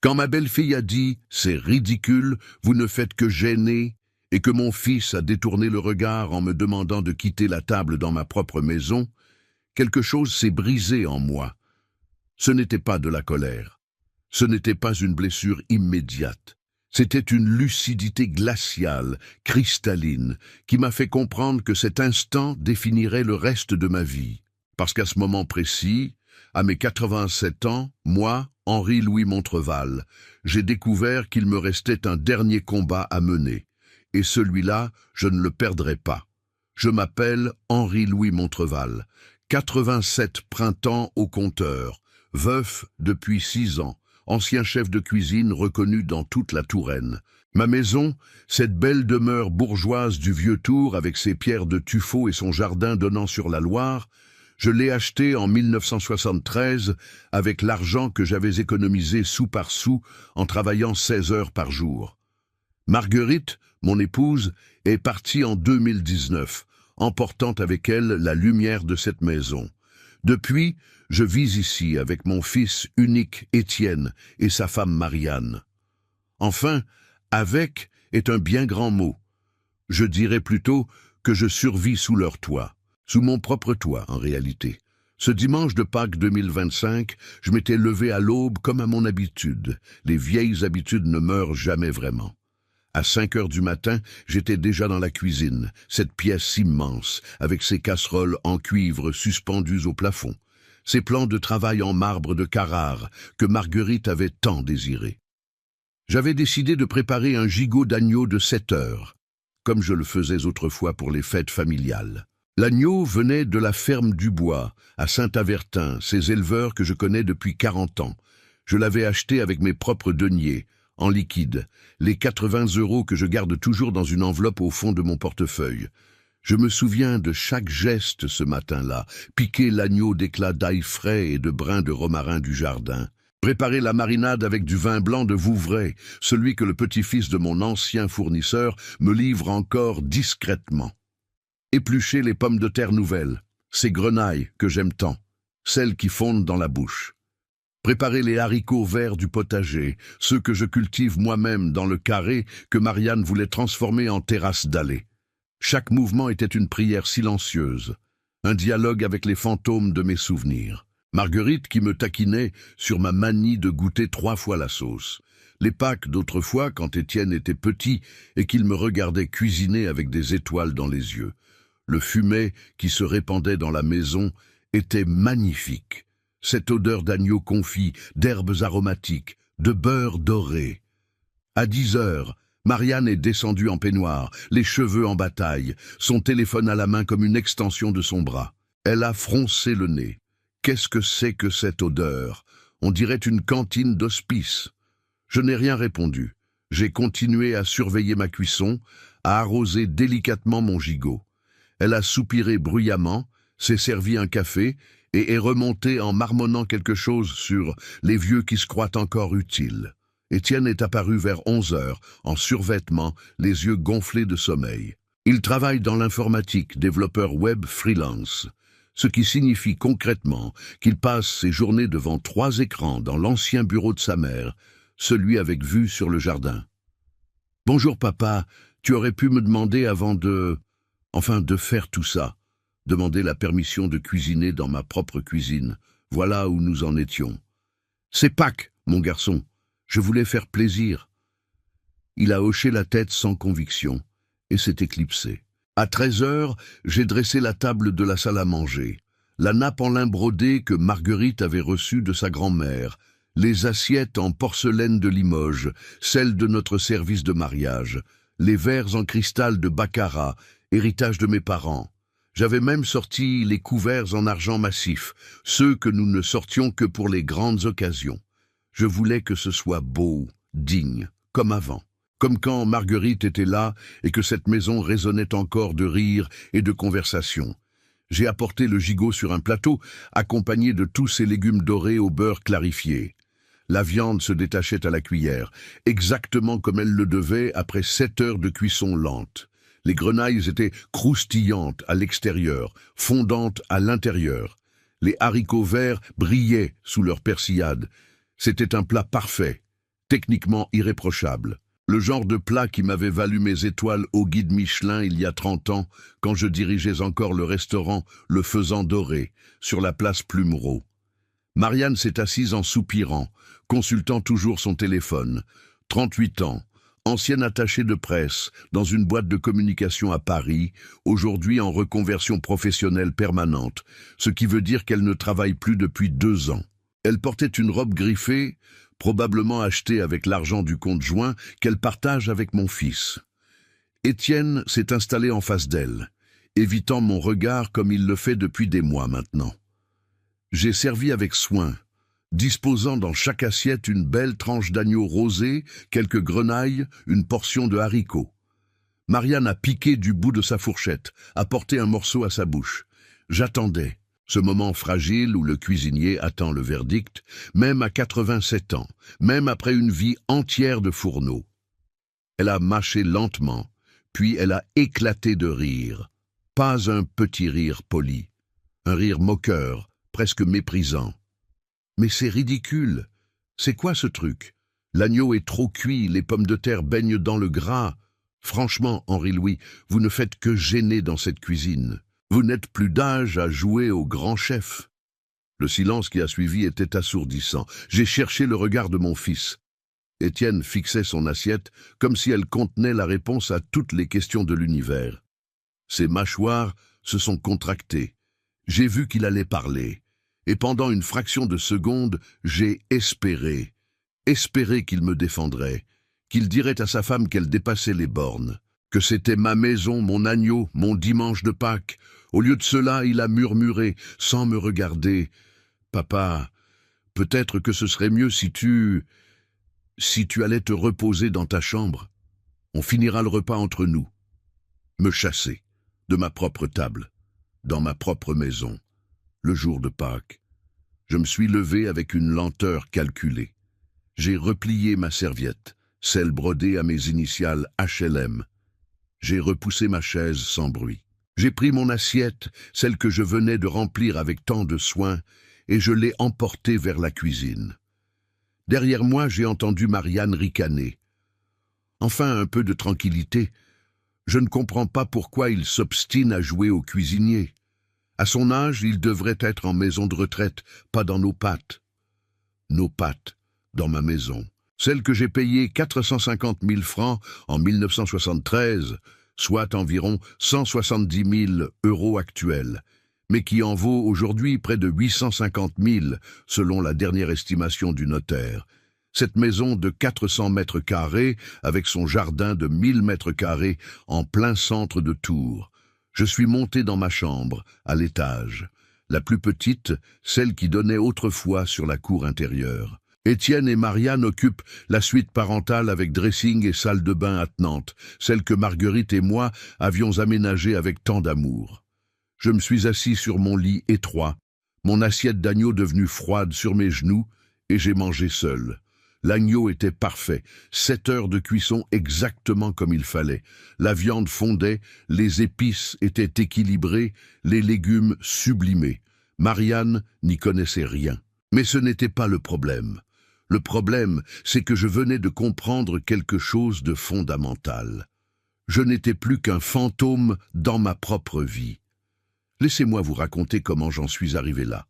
Quand ma belle-fille a dit « c'est ridicule, vous ne faites que gêner », et que mon fils a détourné le regard en me demandant de quitter la table dans ma propre maison, quelque chose s'est brisé en moi. Ce n'était pas de la colère. Ce n'était pas une blessure immédiate. C'était une lucidité glaciale, cristalline, qui m'a fait comprendre que cet instant définirait le reste de ma vie. Parce qu'à ce moment précis, à mes 87 ans, moi, Henri-Louis Montreval, j'ai découvert qu'il me restait un dernier combat à mener. Et celui-là, je ne le perdrai pas. Je m'appelle Henri-Louis Montreval, 87 printemps au compteur, veuf depuis 6 ans, ancien chef de cuisine reconnu dans toute la Touraine. Ma maison, cette belle demeure bourgeoise du Vieux-Tour avec ses pierres de tuffeau et son jardin donnant sur la Loire, je l'ai achetée en 1973 avec l'argent que j'avais économisé sou par sou en travaillant 16 heures par jour. Marguerite, mon épouse, est partie en 2019, emportant avec elle la lumière de cette maison. Depuis, je vis ici avec mon fils unique Étienne et sa femme Marianne. Enfin, « avec » est un bien grand mot. Je dirais plutôt que je survis sous leur toit, sous mon propre toit en réalité. Ce dimanche de Pâques 2025, je m'étais levé à l'aube comme à mon habitude. Les vieilles habitudes ne meurent jamais vraiment. À 5 heures du matin, j'étais déjà dans la cuisine, cette pièce immense, avec ses casseroles en cuivre suspendues au plafond, ces plans de travail en marbre de Carrare que Marguerite avait tant désiré. J'avais décidé de préparer un gigot d'agneau de 7 heures, comme je le faisais autrefois pour les fêtes familiales. L'agneau venait de la ferme du Bois, à Saint-Avertin, ces éleveurs que je connais depuis 40 ans. Je l'avais acheté avec mes propres deniers, en liquide, les 80 € que je garde toujours dans une enveloppe au fond de mon portefeuille. Je me souviens de chaque geste ce matin-là, piquer l'agneau d'éclats d'ail frais et de brins de romarin du jardin, préparer la marinade avec du vin blanc de Vouvray, celui que le petit-fils de mon ancien fournisseur me livre encore discrètement. Éplucher les pommes de terre nouvelles, ces grenailles que j'aime tant, celles qui fondent dans la bouche. Préparer les haricots verts du potager, ceux que je cultive moi-même dans le carré que Marianne voulait transformer en terrasse d'allée. Chaque mouvement était une prière silencieuse, un dialogue avec les fantômes de mes souvenirs. Marguerite qui me taquinait sur ma manie de goûter 3 fois la sauce. Les Pâques d'autrefois, quand Étienne était petit et qu'il me regardait cuisiner avec des étoiles dans les yeux. Le fumet qui se répandait dans la maison était magnifique. Cette odeur d'agneau confit, d'herbes aromatiques, de beurre doré. À 10 heures, Marianne est descendue en peignoir, les cheveux en bataille, son téléphone à la main comme une extension de son bras. Elle a froncé le nez. Qu'est-ce que c'est que cette odeur? On dirait une cantine d'hospice. Je n'ai rien répondu. J'ai continué à surveiller ma cuisson, à arroser délicatement mon gigot. Elle a soupiré bruyamment, s'est servi un café et est remontée en marmonnant quelque chose sur les vieux qui se croient encore utiles. Étienne est apparu vers 11 heures, en survêtement, les yeux gonflés de sommeil. Il travaille dans l'informatique, développeur web freelance, ce qui signifie concrètement qu'il passe ses journées devant 3 écrans dans l'ancien bureau de sa mère, celui avec vue sur le jardin. « Bonjour papa, tu aurais pu me demander avant de faire tout ça. » Demander la permission de cuisiner dans ma propre cuisine. Voilà où nous en étions. « C'est Pâques, mon garçon. Je voulais faire plaisir. » Il a hoché la tête sans conviction et s'est éclipsé. À 13 heures, j'ai dressé la table de la salle à manger. La nappe en lin brodé que Marguerite avait reçue de sa grand-mère, les assiettes en porcelaine de Limoges, celles de notre service de mariage, les verres en cristal de Baccarat, héritage de mes parents. J'avais même sorti les couverts en argent massif, ceux que nous ne sortions que pour les grandes occasions. Je voulais que ce soit beau, digne, comme avant, comme quand Marguerite était là et que cette maison résonnait encore de rires et de conversations. J'ai apporté le gigot sur un plateau, accompagné de tous ces légumes dorés au beurre clarifié. La viande se détachait à la cuillère, exactement comme elle le devait après 7 heures de cuisson lente. Les grenailles étaient croustillantes à l'extérieur, fondantes à l'intérieur. Les haricots verts brillaient sous leur persillade. C'était un plat parfait. techniquement irréprochable. Le genre de plat qui m'avait valu mes étoiles au guide Michelin il y a 30 ans, quand je dirigeais encore le restaurant Le Faisan Doré, sur la place Plumereau. Marianne s'est assise en soupirant, consultant toujours son téléphone. 38 ans, ancienne attachée de presse dans une boîte de communication à Paris, aujourd'hui en reconversion professionnelle permanente, ce qui veut dire qu'elle ne travaille plus depuis 2 ans. Elle portait une robe griffée, probablement achetée avec l'argent du conjoint qu'elle partage avec mon fils. Étienne s'est installé en face d'elle, évitant mon regard comme il le fait depuis des mois maintenant. J'ai servi avec soin, disposant dans chaque assiette une belle tranche d'agneau rosé, quelques grenailles, une portion de haricots. Marianne a piqué du bout de sa fourchette, a porté un morceau à sa bouche. J'attendais, ce moment fragile où le cuisinier attend le verdict, même à 87 ans, même après une vie entière de fourneau. Elle a mâché lentement, puis elle a éclaté de rire. Pas un petit rire poli, un rire moqueur, presque méprisant. Mais c'est ridicule. C'est quoi ce truc? L'agneau est trop cuit, les pommes de terre baignent dans le gras. Franchement, Henri-Louis, vous ne faites que gêner dans cette cuisine. Vous n'êtes plus d'âge à jouer au grand chef. Le silence qui a suivi était assourdissant. J'ai cherché le regard de mon fils. Étienne fixait son assiette comme si elle contenait la réponse à toutes les questions de l'univers. Ses mâchoires se sont contractées. J'ai vu qu'il allait parler. Et pendant une fraction de seconde, j'ai espéré qu'il me défendrait, qu'il dirait à sa femme qu'elle dépassait les bornes, que c'était ma maison, mon agneau, mon dimanche de Pâques. Au lieu de cela, il a murmuré, sans me regarder, « Papa, peut-être que ce serait mieux si tu allais te reposer dans ta chambre. On finira le repas entre nous. » Me chasser, de ma propre table, dans ma propre maison. Le jour de Pâques. Je me suis levé avec une lenteur calculée. J'ai replié ma serviette, celle brodée à mes initiales HLM. J'ai repoussé ma chaise sans bruit. J'ai pris mon assiette, celle que je venais de remplir avec tant de soin, et je l'ai emportée vers la cuisine. Derrière moi, j'ai entendu Marianne ricaner. Enfin, un peu de tranquillité. Je ne comprends pas pourquoi il s'obstine à jouer au cuisinier. À son âge, il devrait être en maison de retraite, pas dans nos pattes. Nos pattes, dans ma maison. Celle que j'ai payée 450 000 francs en 1973, soit environ 170 000 € actuels, mais qui en vaut aujourd'hui près de 850 000, selon la dernière estimation du notaire. Cette maison de 400 mètres carrés, avec son jardin de 1000 mètres carrés, en plein centre de Tours. Je suis monté dans ma chambre, à l'étage, la plus petite, celle qui donnait autrefois sur la cour intérieure. Étienne et Marianne occupent la suite parentale avec dressing et salle de bain attenante, celle que Marguerite et moi avions aménagée avec tant d'amour. Je me suis assis sur mon lit étroit, mon assiette d'agneau devenue froide sur mes genoux, et j'ai mangé seul. L'agneau était parfait, 7 heures de cuisson exactement comme il fallait. La viande fondait, les épices étaient équilibrées, les légumes sublimés. Marianne n'y connaissait rien. Mais ce n'était pas le problème. Le problème, c'est que je venais de comprendre quelque chose de fondamental. Je n'étais plus qu'un fantôme dans ma propre vie. Laissez-moi vous raconter comment j'en suis arrivé là.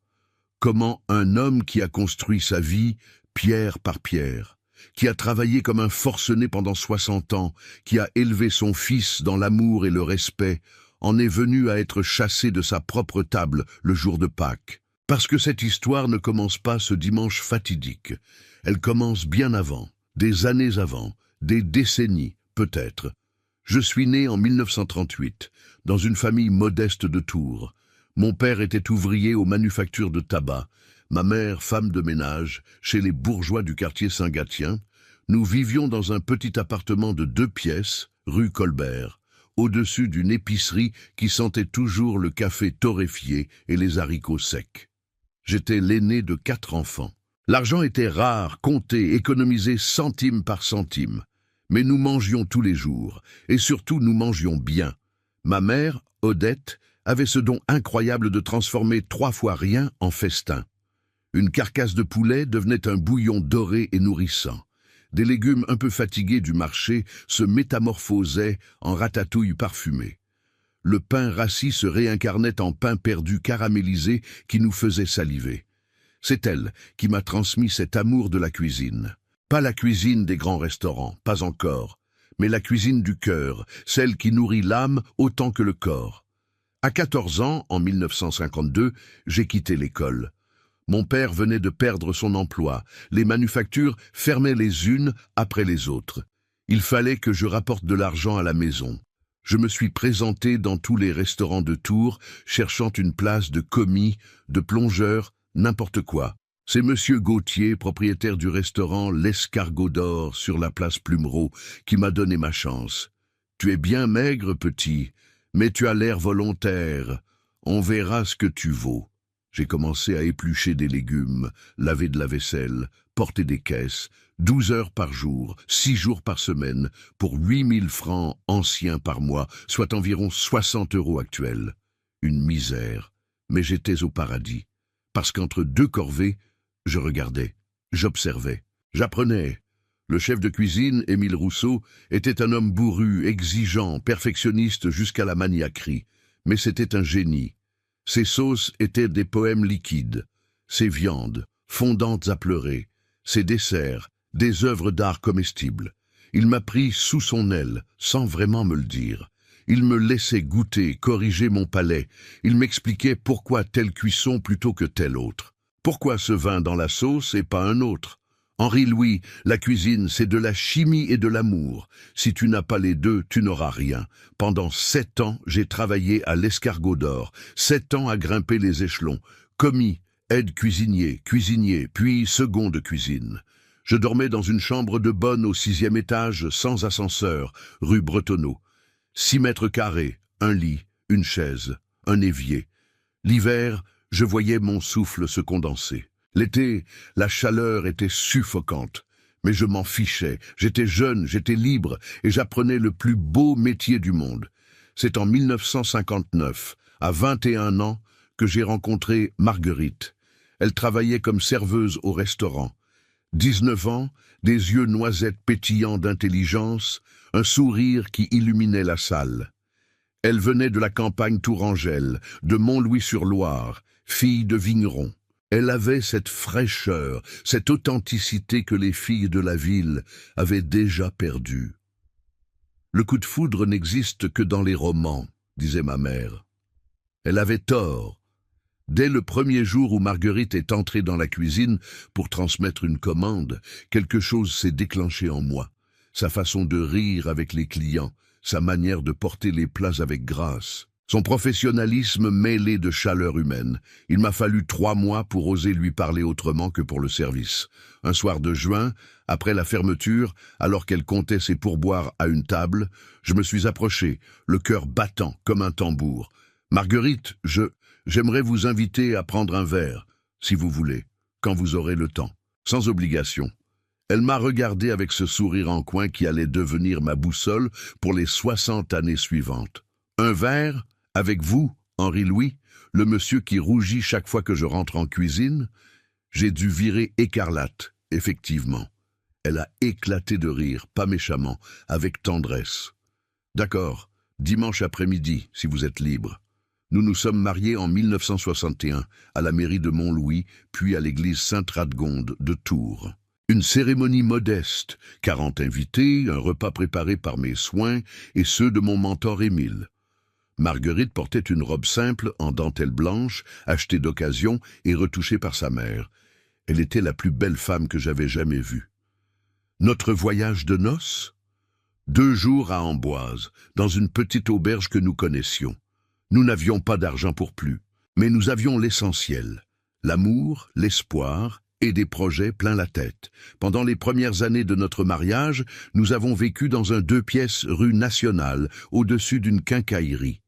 Comment un homme qui a construit sa vie, pierre par pierre, qui a travaillé comme un forcené pendant 60 ans, qui a élevé son fils dans l'amour et le respect, en est venu à être chassé de sa propre table le jour de Pâques. Parce que cette histoire ne commence pas ce dimanche fatidique. Elle commence bien avant, des années avant, des décennies, peut-être. Je suis né en 1938, dans une famille modeste de Tours. Mon père était ouvrier aux manufactures de tabac, ma mère femme de ménage, chez les bourgeois du quartier Saint-Gatien. Nous vivions dans un petit appartement de 2 pièces, rue Colbert, au-dessus d'une épicerie qui sentait toujours le café torréfié et les haricots secs. J'étais l'aîné de 4 enfants. L'argent était rare, compté, économisé centime par centime. Mais nous mangions tous les jours, et surtout nous mangions bien. Ma mère, Odette, avait ce don incroyable de transformer 3 fois rien en festin. Une carcasse de poulet devenait un bouillon doré et nourrissant. Des légumes un peu fatigués du marché se métamorphosaient en ratatouille parfumée. Le pain rassis se réincarnait en pain perdu caramélisé qui nous faisait saliver. C'est elle qui m'a transmis cet amour de la cuisine. Pas la cuisine des grands restaurants, pas encore, mais la cuisine du cœur, celle qui nourrit l'âme autant que le corps. À 14 ans, en 1952, j'ai quitté l'école. Mon père venait de perdre son emploi. Les manufactures fermaient les unes après les autres. Il fallait que je rapporte de l'argent à la maison. Je me suis présenté dans tous les restaurants de Tours, cherchant une place de commis, de plongeur, n'importe quoi. C'est monsieur Gauthier, propriétaire du restaurant L'Escargot d'Or sur la place Plumereau, qui m'a donné ma chance. « Tu es bien maigre, petit, mais tu as l'air volontaire. On verra ce que tu vaux. » J'ai commencé à éplucher des légumes, laver de la vaisselle, porter des caisses, 12 heures par jour, 6 jours par semaine, pour 8000 francs anciens par mois, soit environ 60 € actuels. Une misère, mais j'étais au paradis. Parce qu'entre deux corvées, je regardais, j'observais, j'apprenais. Le chef de cuisine, Émile Rousseau, était un homme bourru, exigeant, perfectionniste jusqu'à la maniaquerie. Mais c'était un génie. Ses sauces étaient des poèmes liquides, ses viandes, fondantes à pleurer, ses desserts, des œuvres d'art comestibles. Il m'a pris sous son aile, sans vraiment me le dire. Il me laissait goûter, corriger mon palais. Il m'expliquait pourquoi telle cuisson plutôt que telle autre. Pourquoi ce vin dans la sauce et pas un autre? Henri Louis, la cuisine, c'est de la chimie et de l'amour. Si tu n'as pas les deux, tu n'auras rien. Pendant 7 ans, j'ai travaillé à l'Escargot d'Or, 7 ans à grimper les échelons. Commis, aide-cuisinier, cuisinier, puis second de cuisine. Je dormais dans une chambre de bonne au 6e étage, sans ascenseur, rue Bretonneau. 6 mètres carrés, un lit, une chaise, un évier. L'hiver, je voyais mon souffle se condenser. L'été, la chaleur était suffocante. Mais je m'en fichais. J'étais jeune, j'étais libre, et j'apprenais le plus beau métier du monde. C'est en 1959, à 21 ans, que j'ai rencontré Marguerite. Elle travaillait comme serveuse au restaurant. 19 ans, des yeux noisettes pétillants d'intelligence, un sourire qui illuminait la salle. Elle venait de la campagne tourangelle, de Montlouis-sur-Loire, fille de vigneron. Elle avait cette fraîcheur, cette authenticité que les filles de la ville avaient déjà perdue. Le coup de foudre n'existe que dans les romans, disait ma mère. Elle avait tort. Dès le premier jour où Marguerite est entrée dans la cuisine pour transmettre une commande, quelque chose s'est déclenché en moi. Sa façon de rire avec les clients, sa manière de porter les plats avec grâce. Son professionnalisme mêlé de chaleur humaine. Il m'a fallu 3 mois pour oser lui parler autrement que pour le service. Un soir de juin, après la fermeture, alors qu'elle comptait ses pourboires à une table, je me suis approché, le cœur battant comme un tambour. « Marguerite, j'aimerais vous inviter à prendre un verre, si vous voulez, quand vous aurez le temps, sans obligation. » Elle m'a regardé avec ce sourire en coin qui allait devenir ma boussole pour les 60 années suivantes. « Un verre ? Avec vous, Henri Louis, le monsieur qui rougit chaque fois que je rentre en cuisine ?» J'ai dû virer écarlate, effectivement. Elle a éclaté de rire, pas méchamment, avec tendresse. « D'accord, dimanche après-midi, si vous êtes libre. » Nous nous sommes mariés en 1961, à la mairie de Montlouis, puis à l'église Sainte-Radegonde de Tours. Une cérémonie modeste, 40 invités, un repas préparé par mes soins et ceux de mon mentor Émile. Marguerite portait une robe simple en dentelle blanche, achetée d'occasion et retouchée par sa mère. Elle était la plus belle femme que j'avais jamais vue. Notre voyage de noces ? 2 jours à Amboise, dans une petite auberge que nous connaissions. Nous n'avions pas d'argent pour plus, mais nous avions l'essentiel, l'amour, l'espoir et des projets plein la tête. Pendant les premières années de notre mariage, nous avons vécu dans un 2 pièces rue Nationale, au-dessus d'une quincaillerie.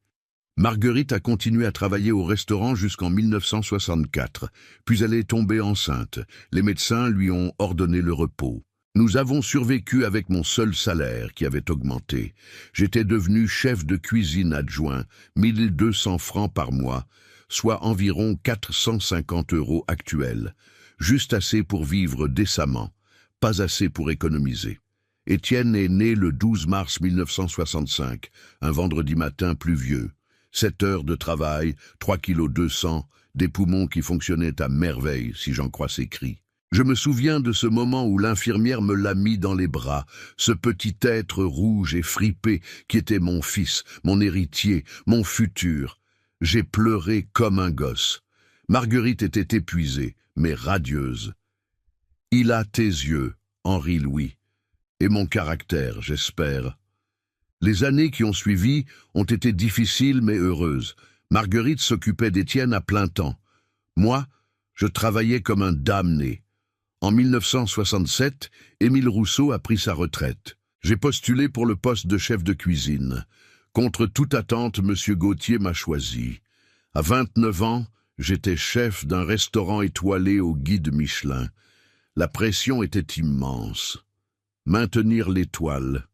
Marguerite a continué à travailler au restaurant jusqu'en 1964, puis elle est tombée enceinte. Les médecins lui ont ordonné le repos. Nous avons survécu avec mon seul salaire qui avait augmenté. J'étais devenu chef de cuisine adjoint, 1200 francs par mois, soit environ 450 € actuels. Juste assez pour vivre décemment. pas assez pour économiser. Étienne est né le 12 mars 1965, un vendredi matin pluvieux. 7 heures de travail, 3,2 kg, des poumons qui fonctionnaient à merveille, si j'en crois ses cris. Je me souviens de ce moment où l'infirmière me l'a mis dans les bras, ce petit être rouge et fripé qui était mon fils, mon héritier, mon futur. J'ai pleuré comme un gosse. Marguerite était épuisée, mais radieuse. Il a tes yeux, Henri-Louis, et mon caractère, j'espère. Les années qui ont suivi ont été difficiles mais heureuses. Marguerite s'occupait d'Étienne à plein temps. Moi, je travaillais comme un damné. En 1967, Émile Rousseau a pris sa retraite. J'ai postulé pour le poste de chef de cuisine. Contre toute attente, M. Gauthier m'a choisi. À 29 ans, j'étais chef d'un restaurant étoilé au guide Michelin. La pression était immense. Maintenir l'étoile,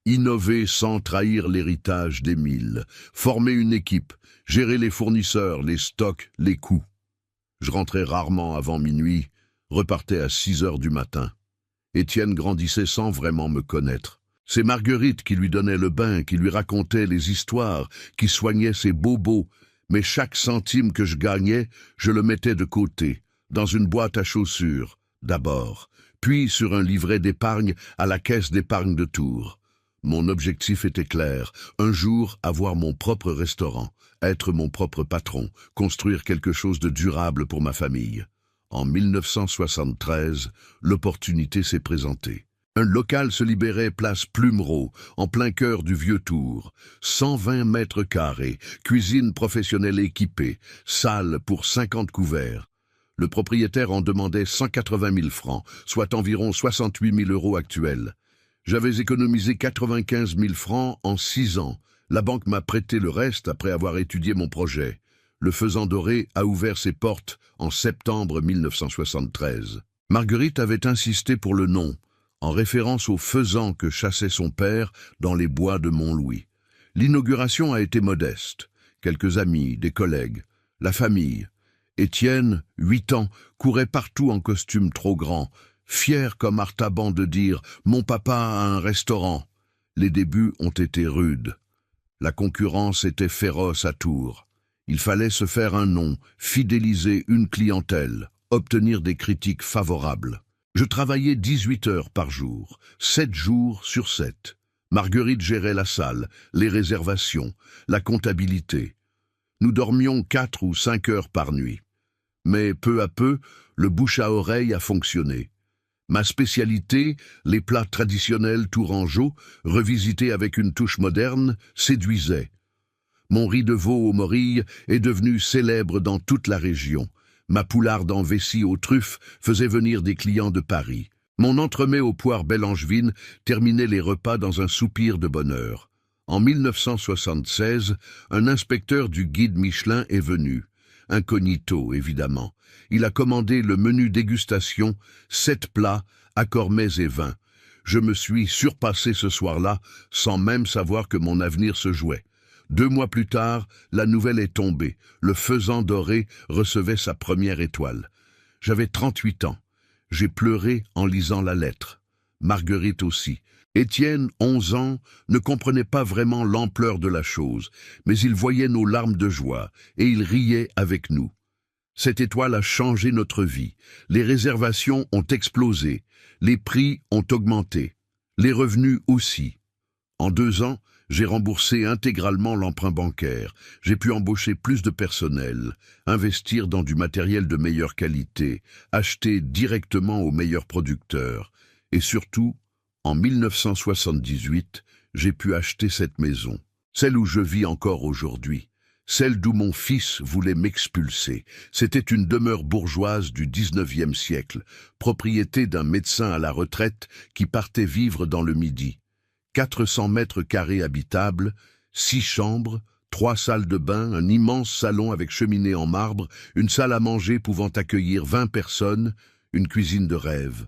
innover sans trahir l'héritage d'Émile, former une équipe, gérer les fournisseurs, les stocks, les coûts. Je rentrais rarement avant minuit, repartais à 6 heures du matin. Étienne grandissait sans vraiment me connaître. C'est Marguerite qui lui donnait le bain, qui lui racontait les histoires, qui soignait ses bobos, mais chaque centime que je gagnais, je le mettais de côté, dans une boîte à chaussures, d'abord, puis sur un livret d'épargne à la caisse d'épargne de Tours. Mon objectif était clair, un jour avoir mon propre restaurant, être mon propre patron, construire quelque chose de durable pour ma famille. En 1973, l'opportunité s'est présentée. Un local se libérait place Plumereau, en plein cœur du vieux Tours. 120 mètres carrés, cuisine professionnelle équipée, salle pour 50 couverts. Le propriétaire en demandait 180 000 francs, soit environ 68 000 € actuels. J'avais économisé 95 000 francs en 6 ans. La banque m'a prêté le reste après avoir étudié mon projet. Le Faisan Doré a ouvert ses portes en septembre 1973. Marguerite avait insisté pour le nom, en référence au faisan que chassait son père dans les bois de Montlouis. L'inauguration a été modeste. Quelques amis, des collègues, la famille. Étienne, 8 ans, courait partout en costume trop grand, fier comme Artaban de dire « Mon papa a un restaurant ». Les débuts ont été rudes. La concurrence était féroce à Tours. Il fallait se faire un nom, fidéliser une clientèle, obtenir des critiques favorables. Je travaillais 18 heures par jour, 7 jours sur 7. Marguerite gérait la salle, les réservations, la comptabilité. Nous dormions 4 ou 5 heures par nuit. Mais peu à peu, le bouche à oreille a fonctionné. Ma spécialité, les plats traditionnels tourangeaux, revisités avec une touche moderne, séduisait. Mon riz de veau aux morilles est devenu célèbre dans toute la région. Ma poularde en vessie aux truffes faisait venir des clients de Paris. Mon entremets aux poires bellangevines terminait les repas dans un soupir de bonheur. En 1976, un inspecteur du guide Michelin est venu. Incognito, évidemment. Il a commandé le menu dégustation, 7 plats, accords mets et vins. Je me suis surpassé ce soir-là, sans même savoir que mon avenir se jouait. 2 mois plus tard, la nouvelle est tombée. Le Faisan Doré recevait sa première étoile. J'avais 38 ans. J'ai pleuré en lisant la lettre. Marguerite aussi. Étienne, 11 ans, ne comprenait pas vraiment l'ampleur de la chose, mais il voyait nos larmes de joie, et il riait avec nous. Cette étoile a changé notre vie. Les réservations ont explosé. Les prix ont augmenté. Les revenus aussi. En 2 ans, j'ai remboursé intégralement l'emprunt bancaire. J'ai pu embaucher plus de personnel, investir dans du matériel de meilleure qualité, acheter directement aux meilleurs producteurs. Et surtout, en 1978, j'ai pu acheter cette maison, celle où je vis encore aujourd'hui, celle d'où mon fils voulait m'expulser. C'était une demeure bourgeoise du 19e siècle, propriété d'un médecin à la retraite qui partait vivre dans le Midi. 400 mètres carrés habitables, 6 chambres, 3 salles de bain, un immense salon avec cheminée en marbre, une salle à manger pouvant accueillir 20 personnes, une cuisine de rêve.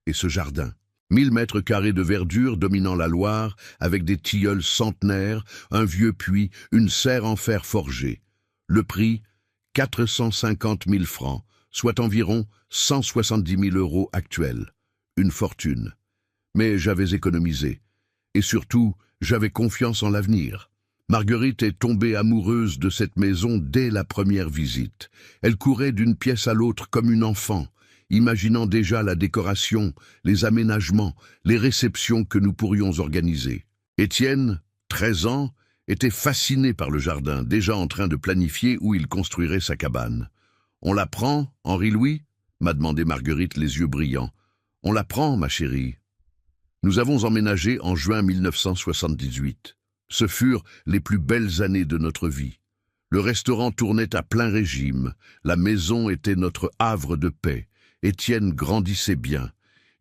Et ce jardin, 1000 mètres carrés de verdure dominant la Loire, avec des tilleuls centenaires, un vieux puits, une serre en fer forgé. Le prix, 450 000 francs, soit environ 170 000 € actuels. une fortune. Mais j'avais économisé. Et surtout, j'avais confiance en l'avenir. Marguerite est tombée amoureuse de cette maison dès la première visite. Elle courait d'une pièce à l'autre comme une enfant, imaginant déjà la décoration, les aménagements, les réceptions que nous pourrions organiser. Étienne, 13 ans, était fasciné par le jardin, déjà en train de planifier où il construirait sa cabane. « On la prend, Henri-Louis » m'a demandé Marguerite, les yeux brillants. « On la prend, ma chérie. » Nous avons emménagé en juin 1978. Ce furent les plus belles années de notre vie. Le restaurant tournait à plein régime, la maison était notre havre de paix. Étienne grandissait bien.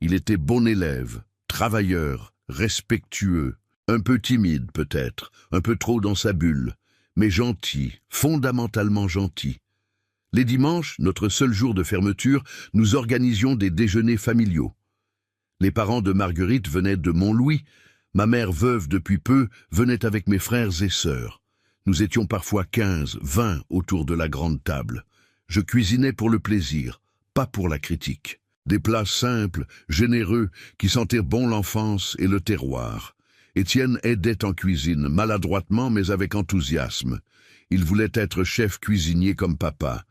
Il était bon élève, travailleur, respectueux, un peu timide peut-être, un peu trop dans sa bulle, mais gentil, fondamentalement gentil. Les dimanches, notre seul jour de fermeture, nous organisions des déjeuners familiaux. Les parents de Marguerite venaient de Montlouis. Ma mère, veuve depuis peu, venait avec mes frères et sœurs. Nous étions parfois 15, 20 autour de la grande table. Je cuisinais pour le plaisir, pas pour la critique. Des plats simples, généreux, qui sentaient bon l'enfance et le terroir. Étienne aidait en cuisine, maladroitement mais avec enthousiasme. Il voulait être chef cuisinier comme papa.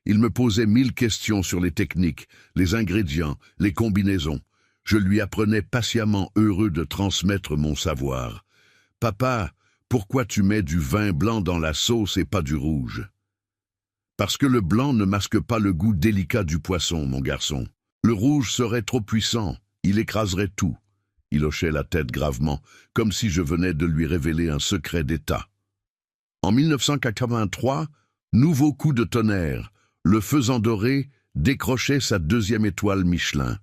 Il me posait 1000 questions sur les techniques, les ingrédients, les combinaisons. Je lui apprenais patiemment, heureux de transmettre mon savoir. « Papa, pourquoi tu mets du vin blanc dans la sauce et pas du rouge ?»« Parce que le blanc ne masque pas le goût délicat du poisson, mon garçon. Le rouge serait trop puissant, il écraserait tout. » Il hochait la tête gravement, comme si je venais de lui révéler un secret d'État. En 1983, nouveau coup de tonnerre, le Faisan Doré décrochait sa 2e étoile Michelin.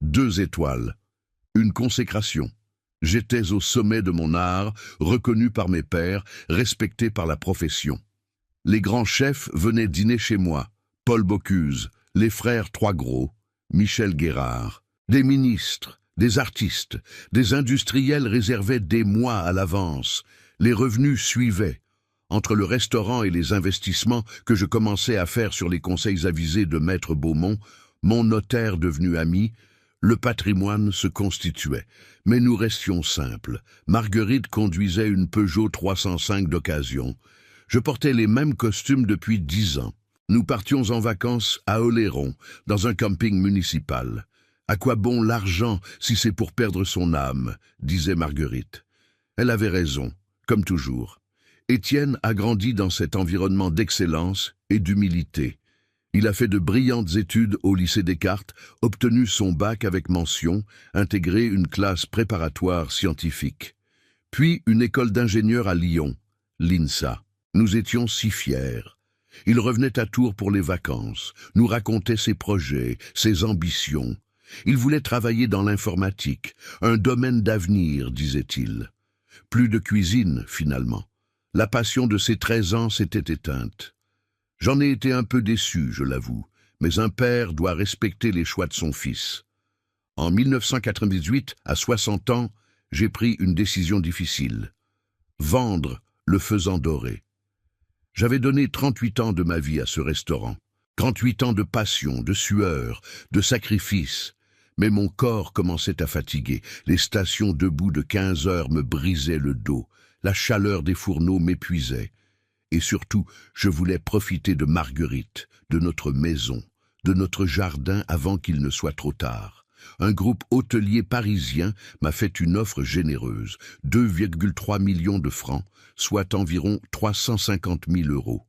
2 étoiles, une consécration. J'étais au sommet de mon art, reconnu par mes pairs, respecté par la profession. Les grands chefs venaient dîner chez moi, Paul Bocuse, les frères Trois-Gros, Michel Guérard, des ministres, des artistes, des industriels réservaient des mois à l'avance. Les revenus suivaient. Entre le restaurant et les investissements que je commençais à faire sur les conseils avisés de Maître Beaumont, mon notaire devenu ami, le patrimoine se constituait. Mais nous restions simples. Marguerite conduisait une Peugeot 305 d'occasion. Je portais les mêmes costumes depuis 10 ans. Nous partions en vacances à Oléron, dans un camping municipal. « À quoi bon l'argent si c'est pour perdre son âme ?» disait Marguerite. Elle avait raison, comme toujours. Étienne a grandi dans cet environnement d'excellence et d'humilité. Il a fait de brillantes études au lycée Descartes, obtenu son bac avec mention, intégré une classe préparatoire scientifique. Puis une école d'ingénieurs à Lyon, l'INSA. Nous étions si fiers. Il revenait à Tours pour les vacances, nous racontait ses projets, ses ambitions. Il voulait travailler dans l'informatique, un domaine d'avenir, disait-il. Plus de cuisine, finalement. La passion de ses 13 ans s'était éteinte. J'en ai été un peu déçu, je l'avoue, mais un père doit respecter les choix de son fils. En 1998, à 60 ans, j'ai pris une décision difficile. Vendre le Faisan Doré. J'avais donné 38 ans de ma vie à ce restaurant. 38 ans de passion, de sueur, de sacrifice. Mais mon corps commençait à fatiguer. Les stations debout de 15 heures me brisaient le dos. La chaleur des fourneaux m'épuisait. Et surtout, je voulais profiter de Marguerite, de notre maison, de notre jardin avant qu'il ne soit trop tard. Un groupe hôtelier parisien m'a fait une offre généreuse, 2,3 millions de francs, soit environ 350 000 €.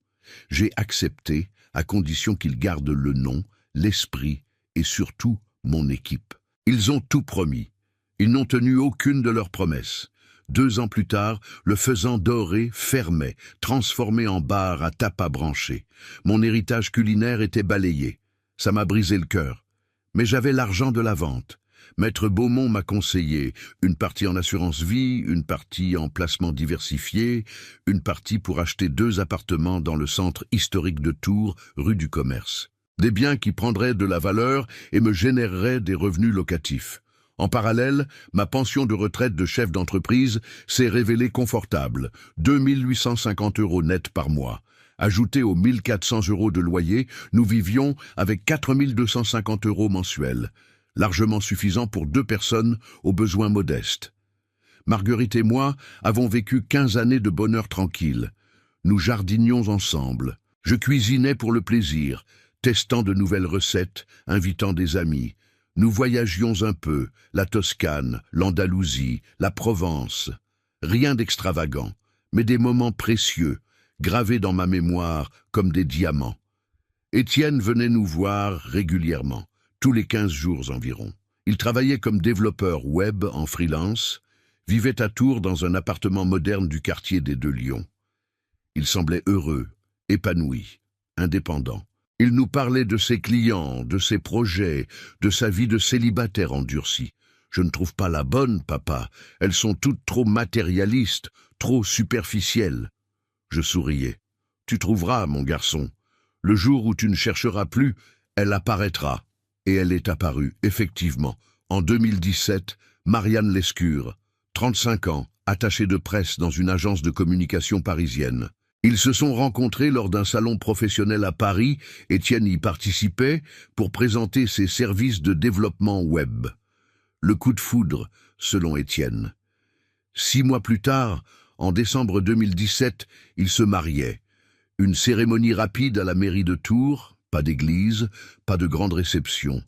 J'ai accepté, à condition qu'ils gardent le nom, l'esprit et surtout mon équipe. Ils ont tout promis. Ils n'ont tenu aucune de leurs promesses. 2 ans plus tard, le Faisan Doré fermait, transformé en bar à tapas branchés. Mon héritage culinaire était balayé. Ça m'a brisé le cœur. Mais j'avais l'argent de la vente. Maître Beaumont m'a conseillé une partie en assurance vie, une partie en placement diversifié, une partie pour acheter 2 appartements dans le centre historique de Tours, rue du Commerce. Des biens qui prendraient de la valeur et me généreraient des revenus locatifs. En parallèle, ma pension de retraite de chef d'entreprise s'est révélée confortable, 2 850 € net par mois. Ajouté aux 1 400 € de loyer, nous vivions avec 4 250 € mensuels. largement suffisant pour 2 personnes aux besoins modestes. Marguerite et moi avons vécu 15 années de bonheur tranquille. Nous jardinions ensemble. Je cuisinais pour le plaisir, testant de nouvelles recettes, invitant des amis. Nous voyagions un peu, la Toscane, l'Andalousie, la Provence. Rien d'extravagant, mais des moments précieux, gravés dans ma mémoire comme des diamants. Étienne venait nous voir régulièrement, tous les 15 jours environ. Il travaillait comme développeur web en freelance, vivait à Tours dans un appartement moderne du quartier des Deux Lions. Il semblait heureux, épanoui, indépendant. Il nous parlait de ses clients, de ses projets, de sa vie de célibataire endurci. « Je ne trouve pas la bonne, papa. Elles sont toutes trop matérialistes, trop superficielles. » Je souriais. « Tu trouveras, mon garçon. Le jour où tu ne chercheras plus, elle apparaîtra. » Et elle est apparue, effectivement. En 2017, Marianne Lescure, 35 ans, attachée de presse dans une agence de communication parisienne. Ils se sont rencontrés lors d'un salon professionnel à Paris. Étienne y participait pour présenter ses services de développement web. Le coup de foudre, selon Étienne. 6 mois plus tard, en décembre 2017, ils se mariaient. Une cérémonie rapide à la mairie de Tours, pas d'église, pas de grande réception.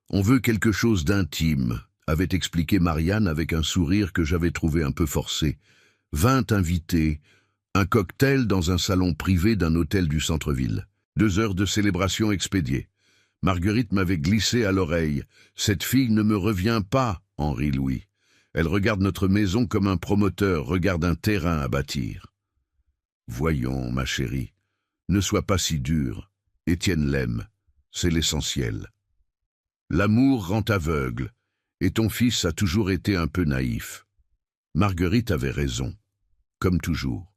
On veut quelque chose d'intime, avait expliqué Marianne avec un sourire que j'avais trouvé un peu forcé. 20 invités, un cocktail dans un salon privé d'un hôtel du centre-ville. 2 heures de célébration expédiées. Marguerite m'avait glissé à l'oreille. « Cette fille ne me revient pas, Henri-Louis. Elle regarde notre maison comme un promoteur regarde un terrain à bâtir. » Voyons, ma chérie, ne sois pas si dure. Étienne l'aime, c'est l'essentiel. L'amour rend aveugle, et ton fils a toujours été un peu naïf. Marguerite avait raison, comme toujours.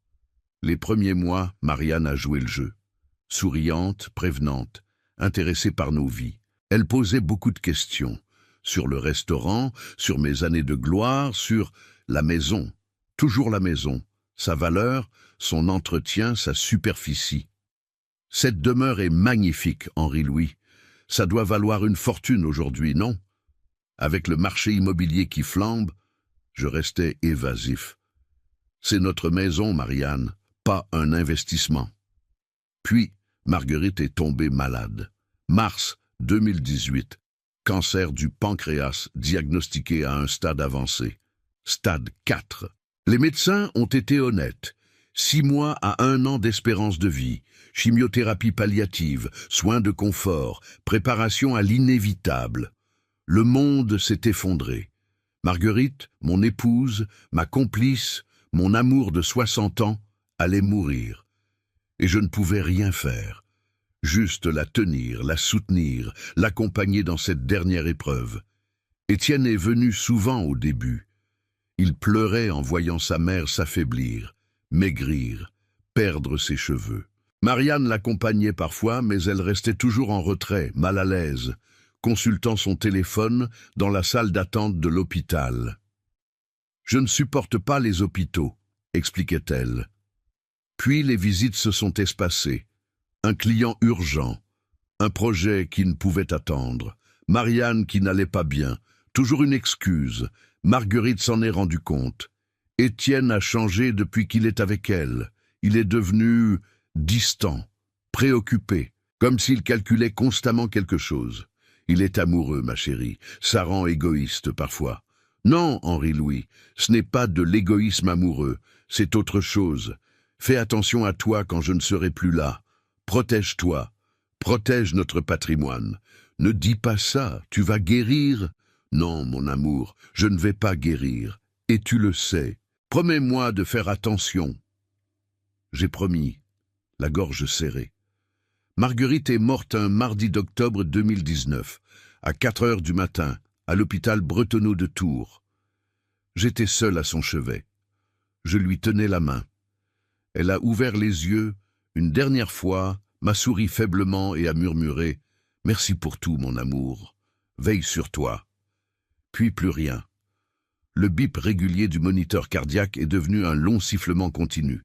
Les premiers mois, Marianne a joué le jeu. Souriante, prévenante, intéressée par nos vies. Elle posait beaucoup de questions. Sur le restaurant, sur mes années de gloire, sur la maison. Toujours la maison. Sa valeur, son entretien, sa superficie. Cette demeure est magnifique, Henri-Louis. Ça doit valoir une fortune aujourd'hui, non? Avec le marché immobilier qui flambe, je restais évasif. C'est notre maison, Marianne, pas un investissement. Puis, Marguerite est tombée malade. Mars 2018. Cancer du pancréas diagnostiqué à un stade avancé. Stade 4. Les médecins ont été honnêtes. 6 mois à 1 an d'espérance de vie. Chimiothérapie palliative, soins de confort, préparation à l'inévitable. Le monde s'est effondré. Marguerite, mon épouse, ma complice, mon amour de 60 ans, allait mourir. Et je ne pouvais rien faire. Juste la tenir, la soutenir, l'accompagner dans cette dernière épreuve. Étienne est venu souvent au début. Il pleurait en voyant sa mère s'affaiblir, maigrir, perdre ses cheveux. Marianne l'accompagnait parfois, mais elle restait toujours en retrait, mal à l'aise, consultant son téléphone dans la salle d'attente de l'hôpital. « Je ne supporte pas les hôpitaux », expliquait-elle. Puis les visites se sont espacées. Un client urgent, un projet qui ne pouvait attendre, Marianne qui n'allait pas bien, toujours une excuse. Marguerite s'en est rendue compte. Étienne a changé depuis qu'il est avec elle. Il est devenu distant, préoccupé, comme s'il calculait constamment quelque chose. Il est amoureux, ma chérie, ça rend égoïste parfois. Non, Henri-Louis, ce n'est pas de l'égoïsme amoureux, c'est autre chose. Fais attention à toi quand je ne serai plus là. Protège-toi, protège notre patrimoine. Ne dis pas ça, tu vas guérir. Non, mon amour, je ne vais pas guérir, et tu le sais. Promets-moi de faire attention. J'ai promis, la gorge serrée. Marguerite est morte un mardi d'octobre 2019, à 4 heures du matin, à l'hôpital Bretonneau de Tours. J'étais seul à son chevet. Je lui tenais la main. Elle a ouvert les yeux, une dernière fois, m'a souri faiblement et a murmuré « Merci pour tout, mon amour. Veille sur toi. » Puis plus rien. Le bip régulier du moniteur cardiaque est devenu un long sifflement continu.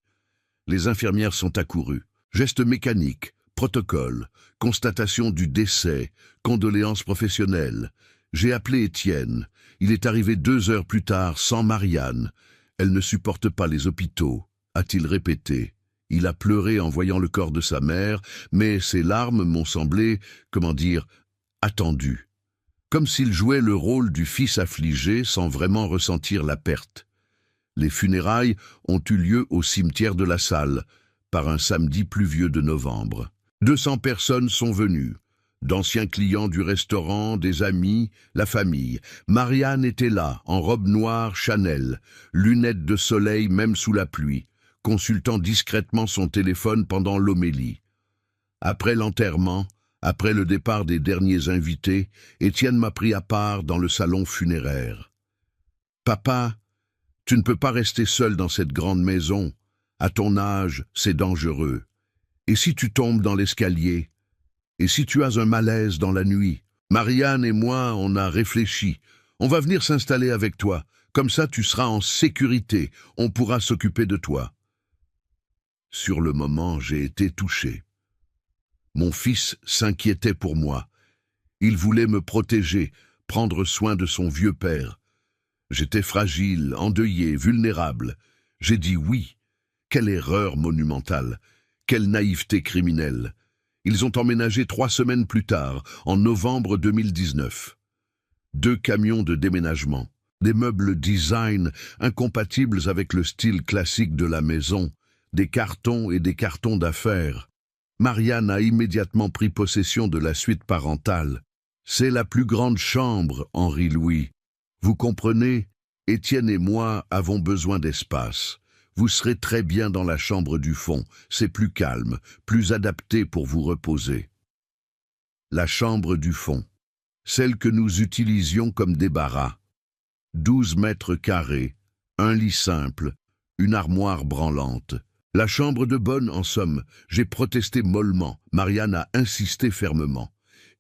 Les infirmières sont accourues. Gestes mécaniques, protocole, constatation du décès, condoléances professionnelles. J'ai appelé Étienne. Il est arrivé 2 heures plus tard sans Marianne. Elle ne supporte pas les hôpitaux, a-t-il répété. Il a pleuré en voyant le corps de sa mère, mais ses larmes m'ont semblé, attendues. Comme s'il jouait le rôle du fils affligé sans vraiment ressentir la perte. Les funérailles ont eu lieu au cimetière de la Salle, par un samedi pluvieux de novembre. 200 personnes sont venues. D'anciens clients du restaurant, des amis, la famille. Marianne était là, en robe noire Chanel, lunettes de soleil même sous la pluie, consultant discrètement son téléphone pendant l'homélie. Après l'enterrement, après le départ des derniers invités, Étienne m'a pris à part dans le salon funéraire. « Papa, tu ne peux pas rester seul dans cette grande maison. À ton âge, c'est dangereux. Et si tu tombes dans l'escalier? Et si tu as un malaise dans la nuit? Marianne et moi, on a réfléchi. On va venir s'installer avec toi. Comme ça, tu seras en sécurité. On pourra s'occuper de toi. » Sur le moment, j'ai été touché. Mon fils s'inquiétait pour moi. Il voulait me protéger, prendre soin de son vieux père. J'étais fragile, endeuillé, vulnérable. J'ai dit oui. Quelle erreur monumentale. Quelle naïveté criminelle. Ils ont emménagé 3 semaines plus tard, en novembre 2019. 2 camions de déménagement, des meubles design incompatibles avec le style classique de la maison, des cartons et des cartons d'affaires. Marianne a immédiatement pris possession de la suite parentale. C'est la plus grande chambre, Henri-Louis. Vous comprenez, Étienne et moi avons besoin d'espace. Vous serez très bien dans la chambre du fond, c'est plus calme, plus adapté pour vous reposer. La chambre du fond, celle que nous utilisions comme débarras. 12 mètres carrés, un lit simple, une armoire branlante. La chambre de bonne, en somme, j'ai protesté mollement, Marianne a insisté fermement.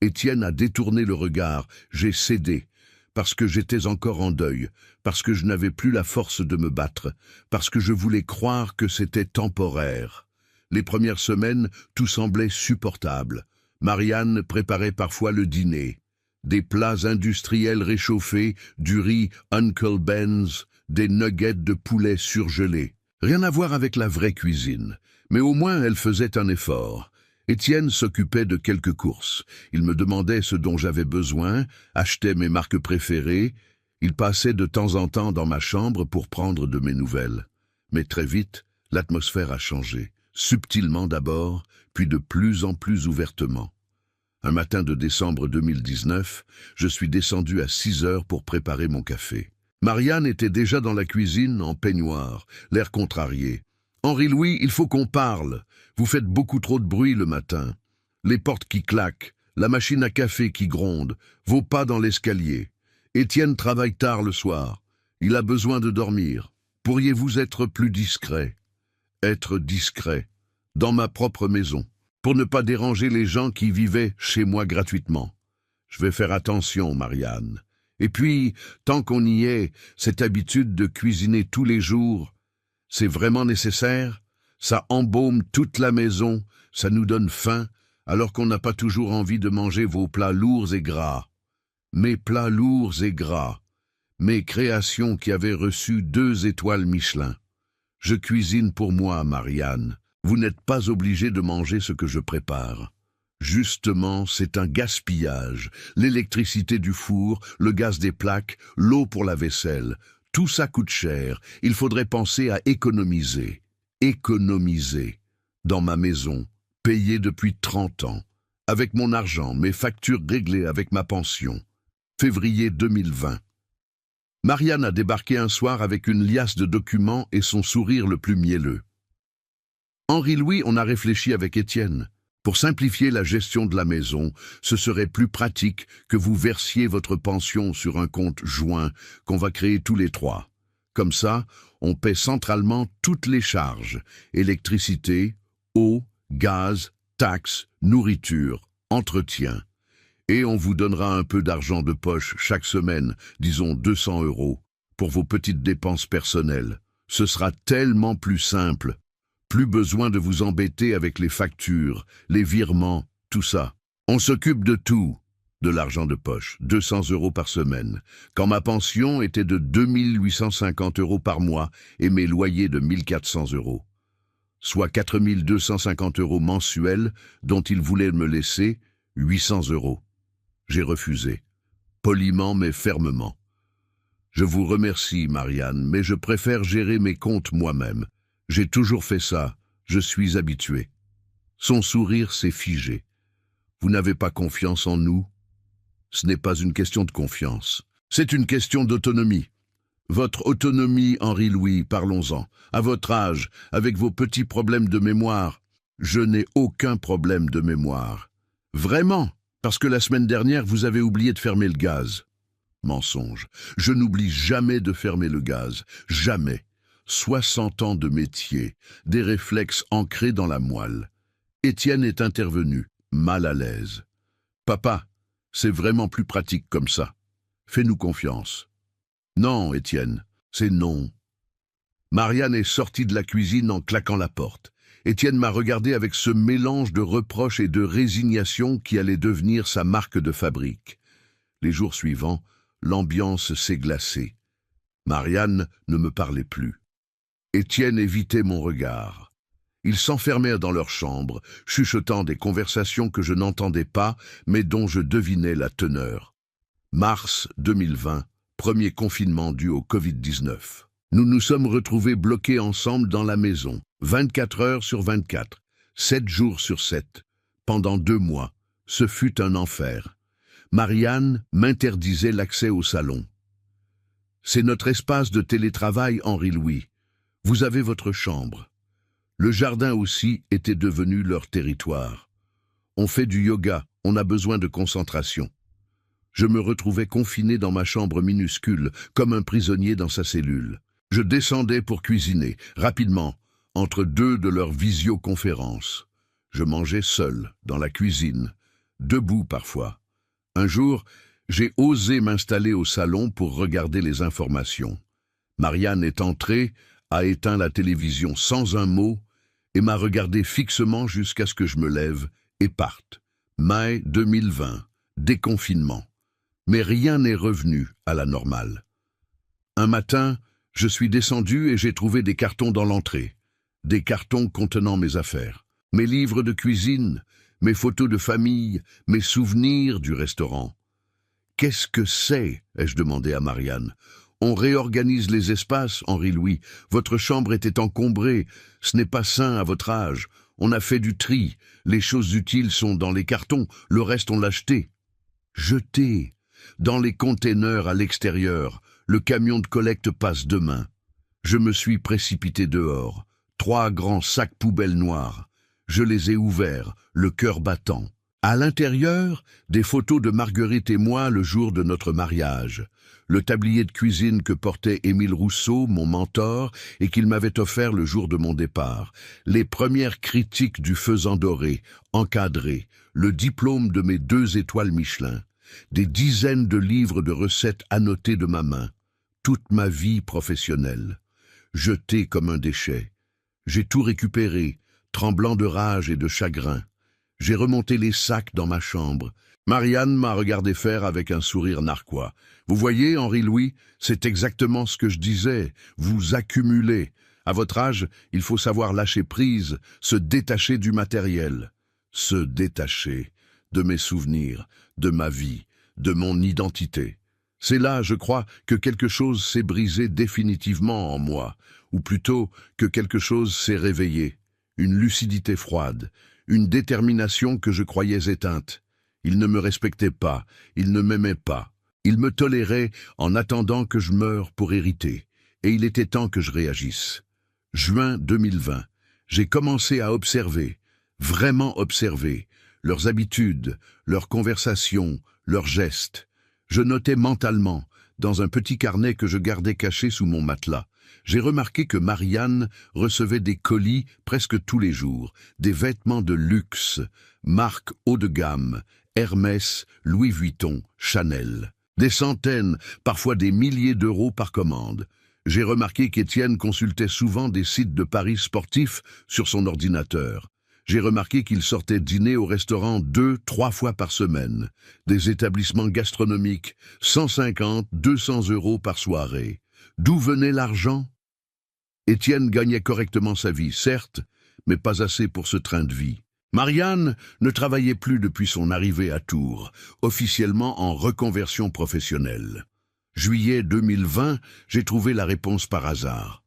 Étienne a détourné le regard, j'ai cédé, parce que j'étais encore en deuil, parce que je n'avais plus la force de me battre, parce que je voulais croire que c'était temporaire. Les premières semaines, tout semblait supportable. Marianne préparait parfois le dîner. Des plats industriels réchauffés, du riz Uncle Ben's, des nuggets de poulet surgelés. Rien à voir avec la vraie cuisine, mais au moins elle faisait un effort. Étienne s'occupait de quelques courses. Il me demandait ce dont j'avais besoin, achetait mes marques préférées. Il passait de temps en temps dans ma chambre pour prendre de mes nouvelles. Mais très vite, l'atmosphère a changé, subtilement d'abord, puis de plus en plus ouvertement. Un matin de décembre 2019, je suis descendu à 6 heures pour préparer mon café. Marianne était déjà dans la cuisine, en peignoir, l'air contrarié. « Henri-Louis, il faut qu'on parle. Vous faites beaucoup trop de bruit le matin. Les portes qui claquent, la machine à café qui gronde, vos pas dans l'escalier. Étienne travaille tard le soir. Il a besoin de dormir. Pourriez-vous être plus discret? Être discret, dans ma propre maison, pour ne pas déranger les gens qui vivaient chez moi gratuitement. Je vais faire attention, Marianne. Et puis, tant qu'on y est, cette habitude de cuisiner tous les jours, c'est vraiment nécessaire? Ça embaume toute la maison, ça nous donne faim, alors qu'on n'a pas toujours envie de manger vos plats lourds et gras. Mes plats lourds et gras, mes créations qui avaient reçu 2 étoiles Michelin. Je cuisine pour moi, Marianne. Vous n'êtes pas obligée de manger ce que je prépare. Justement, c'est un gaspillage. L'électricité du four, le gaz des plaques, l'eau pour la vaisselle. Tout ça coûte cher. Il faudrait penser à économiser. Économiser. Dans ma maison, payée depuis 30 ans. Avec mon argent, mes factures réglées avec ma pension. Février 2020. Marianne a débarqué un soir avec une liasse de documents et son sourire le plus mielleux. Henri-Louis, on a réfléchi avec Étienne. Pour simplifier la gestion de la maison, ce serait plus pratique que vous versiez votre pension sur un compte joint qu'on va créer tous les 3. Comme ça, on paie centralement toutes les charges, électricité, eau, gaz, taxes, nourriture, entretien. Et on vous donnera un peu d'argent de poche chaque semaine, disons 200 €, pour vos petites dépenses personnelles. Ce sera tellement plus simple. Plus besoin de vous embêter avec les factures, les virements, tout ça. On s'occupe de tout. de l'argent de poche, 200 € par semaine, quand ma pension était de 2850 € par mois et mes loyers de 1400 €, soit 4250 € mensuels dont il voulait me laisser 800 €. J'ai refusé, poliment mais fermement. Je vous remercie, Marianne, mais je préfère gérer mes comptes moi-même. J'ai toujours fait ça, je suis habitué. Son sourire s'est figé. Vous n'avez pas confiance en nous? Ce n'est pas une question de confiance, c'est une question d'autonomie. Votre autonomie, Henri-Louis, parlons-en. À votre âge, avec vos petits problèmes de mémoire, je n'ai aucun problème de mémoire. Vraiment, parce que la semaine dernière, vous avez oublié de fermer le gaz. Mensonge. Je n'oublie jamais de fermer le gaz. Jamais. 60 ans de métier, des réflexes ancrés dans la moelle. Étienne est intervenu, mal à l'aise. Papa, c'est vraiment plus pratique comme ça. Fais-nous confiance. Non, Étienne, c'est non. Marianne est sortie de la cuisine en claquant la porte. Étienne m'a regardé avec ce mélange de reproches et de résignation qui allait devenir sa marque de fabrique. Les jours suivants, l'ambiance s'est glacée. Marianne ne me parlait plus. Étienne évitait mon regard. Ils s'enfermèrent dans leur chambre, chuchotant des conversations que je n'entendais pas, mais dont je devinais la teneur. Mars 2020, premier confinement dû au Covid-19. Nous nous sommes retrouvés bloqués ensemble dans la maison, 24 heures sur 24, 7 jours sur 7. Pendant 2 mois, ce fut un enfer. Marianne m'interdisait l'accès au salon. C'est notre espace de télétravail, Henri-Louis. Vous avez votre chambre. Le jardin aussi était devenu leur territoire. On fait du yoga, on a besoin de concentration. Je me retrouvais confiné dans ma chambre minuscule, comme un prisonnier dans sa cellule. Je descendais pour cuisiner, rapidement, entre 2 de leurs visioconférences. Je mangeais seul, dans la cuisine, debout parfois. Un jour, j'ai osé m'installer au salon pour regarder les informations. Marianne est entrée, a éteint la télévision sans un mot et m'a regardé fixement jusqu'à ce que je me lève et parte. Mai 2020, déconfinement. Mais rien n'est revenu à la normale. Un matin, je suis descendu et j'ai trouvé des cartons dans l'entrée. Des cartons contenant mes affaires, mes livres de cuisine, mes photos de famille, mes souvenirs du restaurant. « Qu'est-ce que c'est ?» ai-je demandé à Marianne. « On réorganise les espaces, Henri-Louis. Votre chambre était encombrée. Ce n'est pas sain à votre âge. On a fait du tri. Les choses utiles sont dans les cartons. Le reste, on l'a jeté. » Jeté. Dans les containers à l'extérieur. Le camion de collecte passe demain. Je me suis précipité dehors. 3 grands sacs poubelles noirs. Je les ai ouverts, le cœur battant. À l'intérieur, des photos de Marguerite et moi le jour de notre mariage. Le tablier de cuisine que portait Émile Rousseau, mon mentor, et qu'il m'avait offert le jour de mon départ. Les premières critiques du faisan doré, encadrées. Le diplôme de mes 2 étoiles Michelin. Des dizaines de livres de recettes annotés de ma main. Toute ma vie professionnelle. Jetée comme un déchet. J'ai tout récupéré, tremblant de rage et de chagrin. J'ai remonté les sacs dans ma chambre. Marianne m'a regardé faire avec un sourire narquois. Vous voyez, Henri-Louis, c'est exactement ce que je disais. Vous accumulez. À votre âge, il faut savoir lâcher prise, se détacher du matériel. Se détacher de mes souvenirs, de ma vie, de mon identité. C'est là, je crois, que quelque chose s'est brisé définitivement en moi, ou plutôt que quelque chose s'est réveillé. Une lucidité froide, une détermination que je croyais éteinte. Il ne me respectait pas, il ne m'aimait pas. Il me tolérait en attendant que je meure pour hériter, et il était temps que je réagisse. Juin 2020, j'ai commencé à observer, vraiment observer, leurs habitudes, leurs conversations, leurs gestes. Je notais mentalement, dans un petit carnet que je gardais caché sous mon matelas. J'ai remarqué que Marianne recevait des colis presque tous les jours, des vêtements de luxe, marques haut de gamme, Hermès, Louis Vuitton, Chanel. Des centaines, parfois des milliers d'euros par commande. J'ai remarqué qu'Étienne consultait souvent des sites de paris sportifs sur son ordinateur. J'ai remarqué qu'il sortait dîner au restaurant 2, 3 fois par semaine. Des établissements gastronomiques, 150, 200 € par soirée. D'où venait l'argent? Étienne gagnait correctement sa vie, certes, mais pas assez pour ce train de vie. Marianne ne travaillait plus depuis son arrivée à Tours, officiellement en reconversion professionnelle. Juillet 2020, j'ai trouvé la réponse par hasard.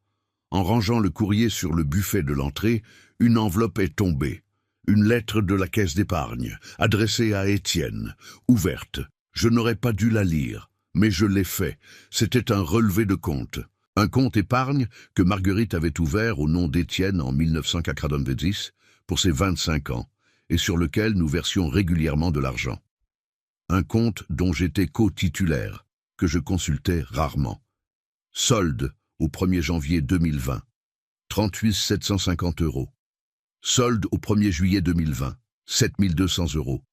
En rangeant le courrier sur le buffet de l'entrée, une enveloppe est tombée. Une lettre de la caisse d'épargne, adressée à Étienne, ouverte. Je n'aurais pas dû la lire, mais je l'ai fait. C'était un relevé de compte. Un compte épargne que Marguerite avait ouvert au nom d'Étienne en 1990 pour ses 25 ans, et sur lequel nous versions régulièrement de l'argent. Un compte dont j'étais co-titulaire, que je consultais rarement. Solde au 1er janvier 2020, 38 750 €. Solde au 1er juillet 2020, 7 200 €.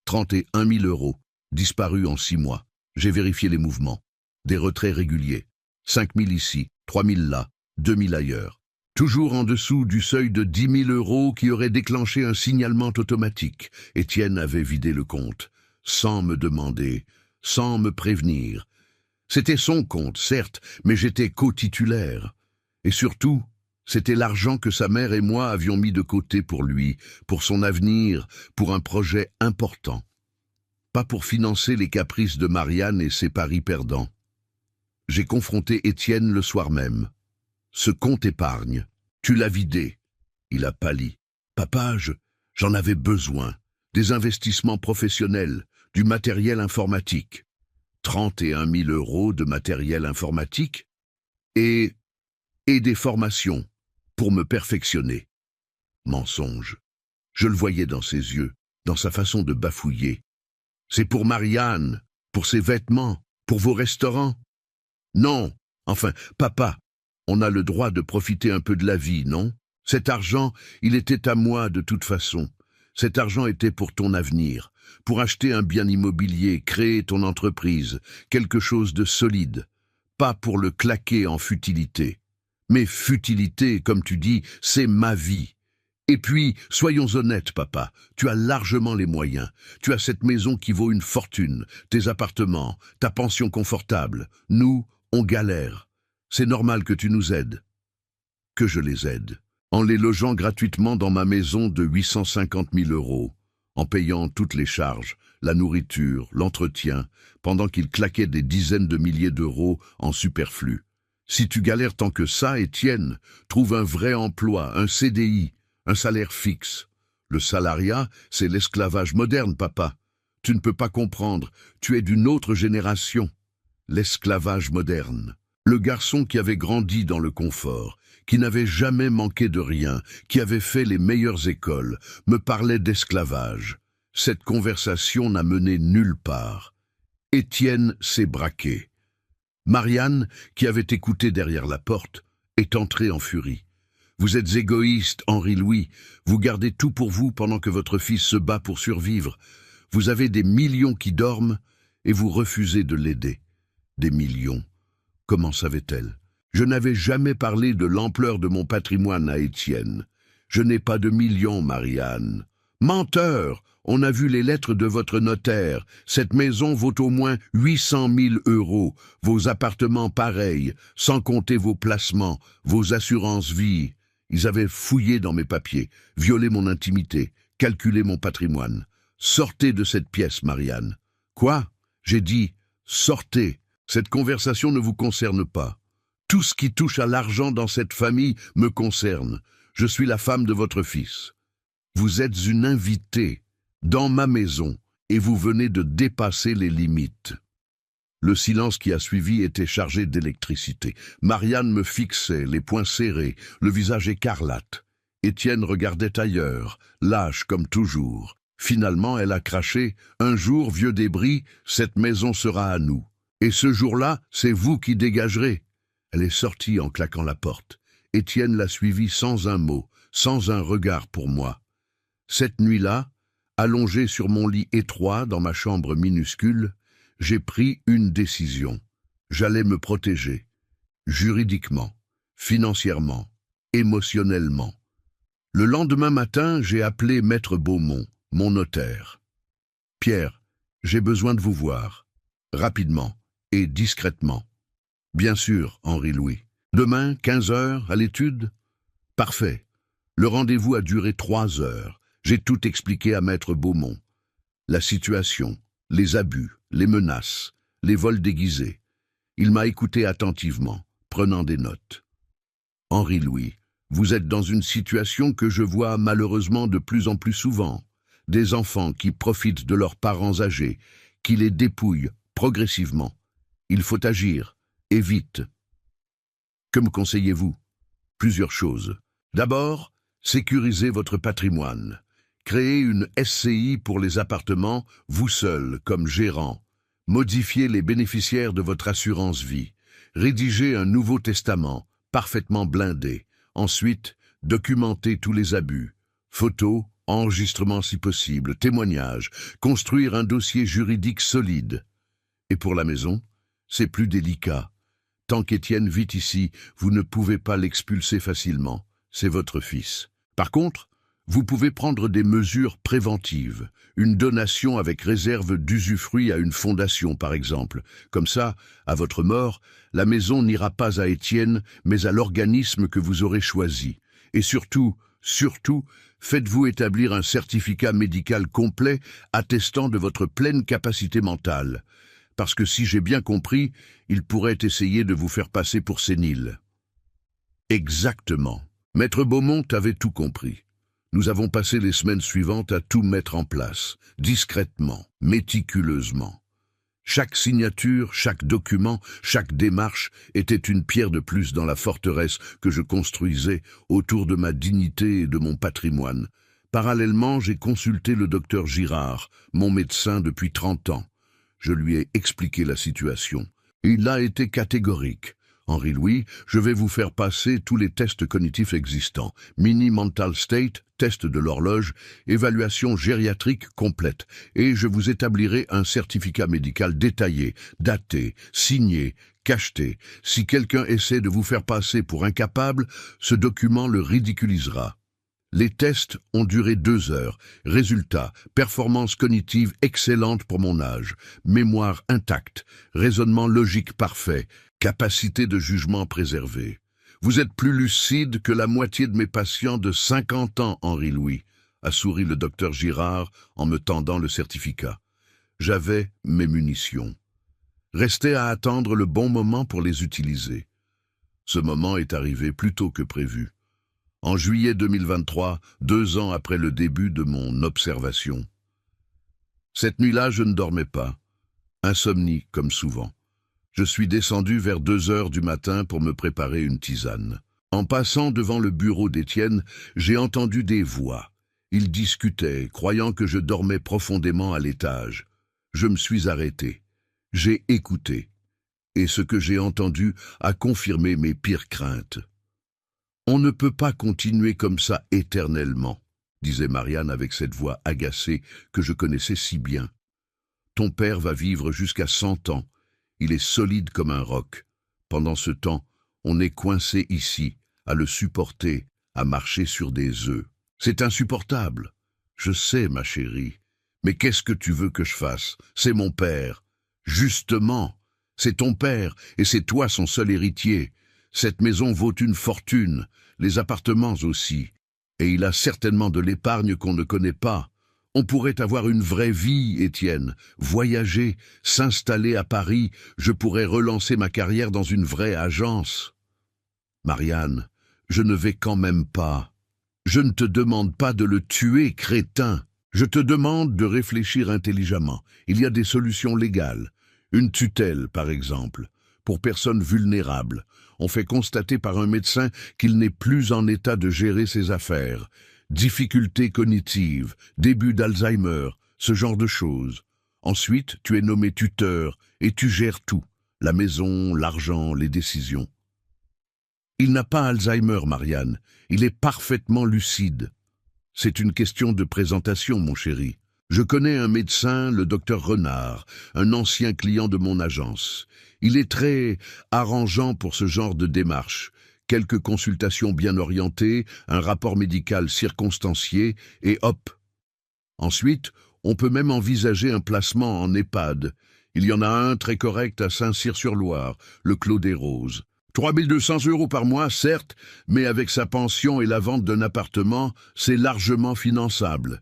31 000 €, disparus en 6 mois. J'ai vérifié les mouvements. Des retraits réguliers. 5 000 ici, 3 000 là, 2 000 ailleurs. Toujours en dessous du seuil de 10 000 € qui aurait déclenché un signalement automatique. Étienne avait vidé le compte, sans me demander, sans me prévenir. C'était son compte, certes, mais j'étais co-titulaire. Et surtout, c'était l'argent que sa mère et moi avions mis de côté pour lui, pour son avenir, pour un projet important. Pas pour financer les caprices de Marianne et ses paris perdants. J'ai confronté Étienne le soir même. Ce compte épargne, tu l'as vidé. Il a pâli. Papa, j'en avais besoin. Des investissements professionnels, du matériel informatique. 31 000 € de matériel informatique et des formations pour me perfectionner. Mensonge. Je le voyais dans ses yeux, dans sa façon de bafouiller. C'est pour Marianne, pour ses vêtements, pour vos restaurants. Non, enfin, papa, on a le droit de profiter un peu de la vie, non? Cet argent, il était à moi de toute façon. Cet argent était pour ton avenir, pour acheter un bien immobilier, créer ton entreprise, quelque chose de solide, pas pour le claquer en futilité. Mais futilité, comme tu dis, c'est ma vie. Et puis, soyons honnêtes, papa, tu as largement les moyens. Tu as cette maison qui vaut une fortune, tes appartements, ta pension confortable. Nous, on galère. C'est normal que tu nous aides. Que je les aide. En les logeant gratuitement dans ma maison de 850 000 €, en payant toutes les charges, la nourriture, l'entretien, pendant qu'ils claquaient des dizaines de milliers d'euros en superflu. Si tu galères tant que ça, Étienne, trouve un vrai emploi, un CDI, un salaire fixe. Le salariat, c'est l'esclavage moderne, papa. Tu ne peux pas comprendre, tu es d'une autre génération. L'esclavage moderne. Le garçon qui avait grandi dans le confort, qui n'avait jamais manqué de rien, qui avait fait les meilleures écoles, me parlait d'esclavage. Cette conversation n'a mené nulle part. Étienne s'est braqué. Marianne, qui avait écouté derrière la porte, est entrée en furie. Vous êtes égoïste, Henri-Louis. Vous gardez tout pour vous pendant que votre fils se bat pour survivre. Vous avez des millions qui dorment et vous refusez de l'aider. Des millions. Comment savait-elle? Je n'avais jamais parlé de l'ampleur de mon patrimoine à Étienne. Je n'ai pas de millions, Marianne. Menteur! On a vu les lettres de votre notaire. Cette maison vaut au moins 800 000 €. Vos appartements pareils, sans compter vos placements, vos assurances-vie. Ils avaient fouillé dans mes papiers, violé mon intimité, calculé mon patrimoine. Sortez de cette pièce, Marianne. Quoi? J'ai dit, sortez. Cette conversation ne vous concerne pas. Tout ce qui touche à l'argent dans cette famille me concerne. Je suis la femme de votre fils. Vous êtes une invitée dans ma maison et vous venez de dépasser les limites. Le silence qui a suivi était chargé d'électricité. Marianne me fixait, les poings serrés, le visage écarlate. Étienne regardait ailleurs, lâche comme toujours. Finalement, elle a craché « Un jour, vieux débris, cette maison sera à nous. Et ce jour-là, c'est vous qui dégagerez. » Elle est sortie en claquant la porte. Étienne l'a suivie sans un mot, sans un regard pour moi. Cette nuit-là, allongé sur mon lit étroit dans ma chambre minuscule, j'ai pris une décision. J'allais me protéger, juridiquement, financièrement, émotionnellement. Le lendemain matin, j'ai appelé Maître Beaumont, mon notaire. « Pierre, j'ai besoin de vous voir. Rapidement et discrètement. »« Bien sûr, Henri-Louis. Demain, 15 heures, à l'étude ? » ?»« Parfait. » Le rendez-vous a duré 3 heures. J'ai tout expliqué à Maître Beaumont. La situation, les abus, les menaces, les vols déguisés. Il m'a écouté attentivement, prenant des notes. « Henri-Louis, vous êtes dans une situation que je vois malheureusement de plus en plus souvent. Des enfants qui profitent de leurs parents âgés, qui les dépouillent progressivement. Il faut agir, et vite. » « Que me conseillez-vous ? » ?»« Plusieurs choses. D'abord, sécurisez votre patrimoine. Créez une SCI pour les appartements, vous seul, comme gérant. Modifiez les bénéficiaires de votre assurance vie. Rédigez un nouveau testament, parfaitement blindé. Ensuite, documentez tous les abus. Photos, enregistrements si possible, témoignages. Construire un dossier juridique solide. Et pour la maison, c'est plus délicat. Tant qu'Étienne vit ici, vous ne pouvez pas l'expulser facilement. C'est votre fils. Par contre, vous pouvez prendre des mesures préventives. Une donation avec réserve d'usufruit à une fondation, par exemple. Comme ça, à votre mort, la maison n'ira pas à Étienne, mais à l'organisme que vous aurez choisi. Et surtout, faites-vous établir un certificat médical complet attestant de votre pleine capacité mentale. Parce que si j'ai bien compris, il pourrait essayer de vous faire passer pour sénile. Exactement. Maître Beaumont avait tout compris. Nous avons passé les semaines suivantes à tout mettre en place, discrètement, méticuleusement. Chaque signature, chaque document, chaque démarche était une pierre de plus dans la forteresse que je construisais autour de ma dignité et de mon patrimoine. Parallèlement, j'ai consulté le docteur Girard, mon médecin depuis 30 ans. Je lui ai expliqué la situation. Il a été catégorique. « Henri-Louis, je vais vous faire passer tous les tests cognitifs existants. Mini mental state, test de l'horloge, évaluation gériatrique complète. Et je vous établirai un certificat médical détaillé, daté, signé, cacheté. Si quelqu'un essaie de vous faire passer pour incapable, ce document le ridiculisera. » Les tests ont duré 2 heures. Résultat, performance cognitive excellente pour mon âge, mémoire intacte, raisonnement logique parfait, capacité de jugement préservée. Vous êtes plus lucide que la moitié de mes patients de 50 ans, Henri-Louis, a souri le docteur Girard en me tendant le certificat. J'avais mes munitions. Restait à attendre le bon moment pour les utiliser. Ce moment est arrivé plus tôt que prévu. En juillet 2023, 2 ans après le début de mon observation. Cette nuit-là, je ne dormais pas. Insomnie, comme souvent. Je suis descendu vers 2 heures du matin pour me préparer une tisane. En passant devant le bureau d'Étienne, j'ai entendu des voix. Ils discutaient, croyant que je dormais profondément à l'étage. Je me suis arrêté. J'ai écouté. Et ce que j'ai entendu a confirmé mes pires craintes. « On ne peut pas continuer comme ça éternellement », disait Marianne avec cette voix agacée que je connaissais si bien. « Ton père va vivre jusqu'à 100 ans. Il est solide comme un roc. Pendant ce temps, on est coincé ici, à le supporter, à marcher sur des œufs. C'est insupportable. Je sais, ma chérie. Mais qu'est-ce que tu veux que je fasse? C'est mon père. Justement, c'est ton père et c'est toi son seul héritier. Cette maison vaut une fortune, les appartements aussi. Et il a certainement de l'épargne qu'on ne connaît pas. On pourrait avoir une vraie vie, Étienne, voyager, s'installer à Paris, je pourrais relancer ma carrière dans une vraie agence. Marianne, je ne vais quand même pas. Je ne te demande pas de le tuer, crétin. Je te demande de réfléchir intelligemment. Il y a des solutions légales. Une tutelle, par exemple, pour personnes vulnérables. On fait constater par un médecin qu'il n'est plus en état de gérer ses affaires. Difficultés cognitives, début d'Alzheimer, ce genre de choses. Ensuite, tu es nommé tuteur et tu gères tout. La maison, l'argent, les décisions. Il n'a pas Alzheimer, Marianne. Il est parfaitement lucide. C'est une question de présentation, mon chéri. Je connais un médecin, le docteur Renard, un ancien client de mon agence. Il est très arrangeant pour ce genre de démarche, quelques consultations bien orientées, un rapport médical circonstancié, et hop. Ensuite, on peut même envisager un placement en EHPAD. Il y en a un très correct à Saint-Cyr-sur-Loire, le Clos des Roses. 3200 € par mois, certes, mais avec sa pension et la vente d'un appartement, c'est largement finançable.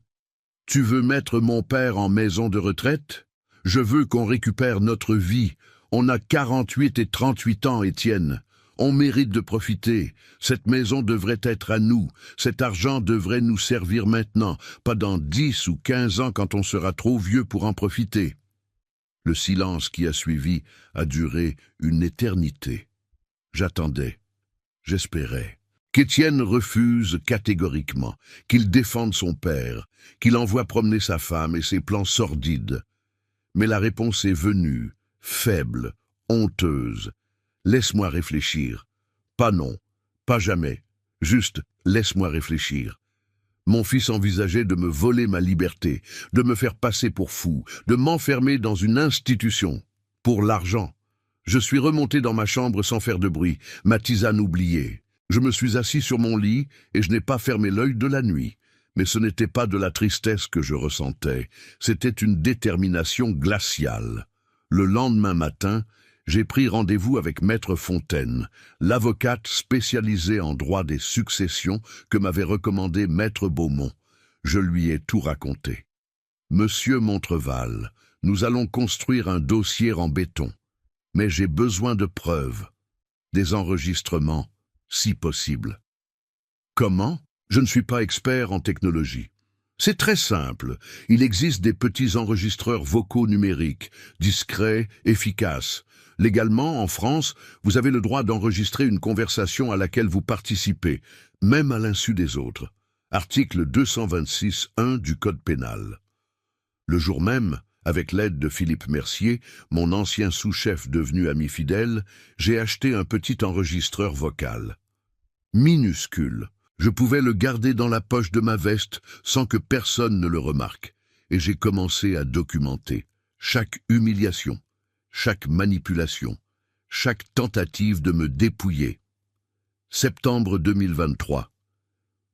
Tu veux mettre mon père en maison de retraite? Je veux qu'on récupère notre vie. On a 48 et 38 ans, Étienne. On mérite de profiter. Cette maison devrait être à nous. Cet argent devrait nous servir maintenant, pas dans 10 ou 15 ans quand on sera trop vieux pour en profiter. Le silence qui a suivi a duré une éternité. J'attendais, j'espérais. Qu'Étienne refuse catégoriquement, qu'il défende son père, qu'il envoie promener sa femme et ses plans sordides. Mais la réponse est venue, faible, honteuse. Laisse-moi réfléchir. Pas non, pas jamais. Juste, laisse-moi réfléchir. Mon fils envisageait de me voler ma liberté, de me faire passer pour fou, de m'enfermer dans une institution. Pour l'argent. Je suis remonté dans ma chambre sans faire de bruit, ma tisane oubliée. Je me suis assis sur mon lit et je n'ai pas fermé l'œil de la nuit. Mais ce n'était pas de la tristesse que je ressentais, c'était une détermination glaciale. Le lendemain matin, j'ai pris rendez-vous avec Maître Fontaine, l'avocate spécialisée en droit des successions que m'avait recommandé Maître Beaumont. Je lui ai tout raconté. Monsieur Montreval, nous allons construire un dossier en béton. Mais j'ai besoin de preuves, des enregistrements, si possible. Comment? Je ne suis pas expert en technologie. C'est très simple. Il existe des petits enregistreurs vocaux numériques, discrets, efficaces. Légalement, en France, vous avez le droit d'enregistrer une conversation à laquelle vous participez, même à l'insu des autres. Article 226.1 du Code pénal. Le jour même, avec l'aide de Philippe Mercier, mon ancien sous-chef devenu ami fidèle, j'ai acheté un petit enregistreur vocal. Minuscule. Je pouvais le garder dans la poche de ma veste sans que personne ne le remarque. Et j'ai commencé à documenter chaque humiliation, chaque manipulation, chaque tentative de me dépouiller. Septembre 2023.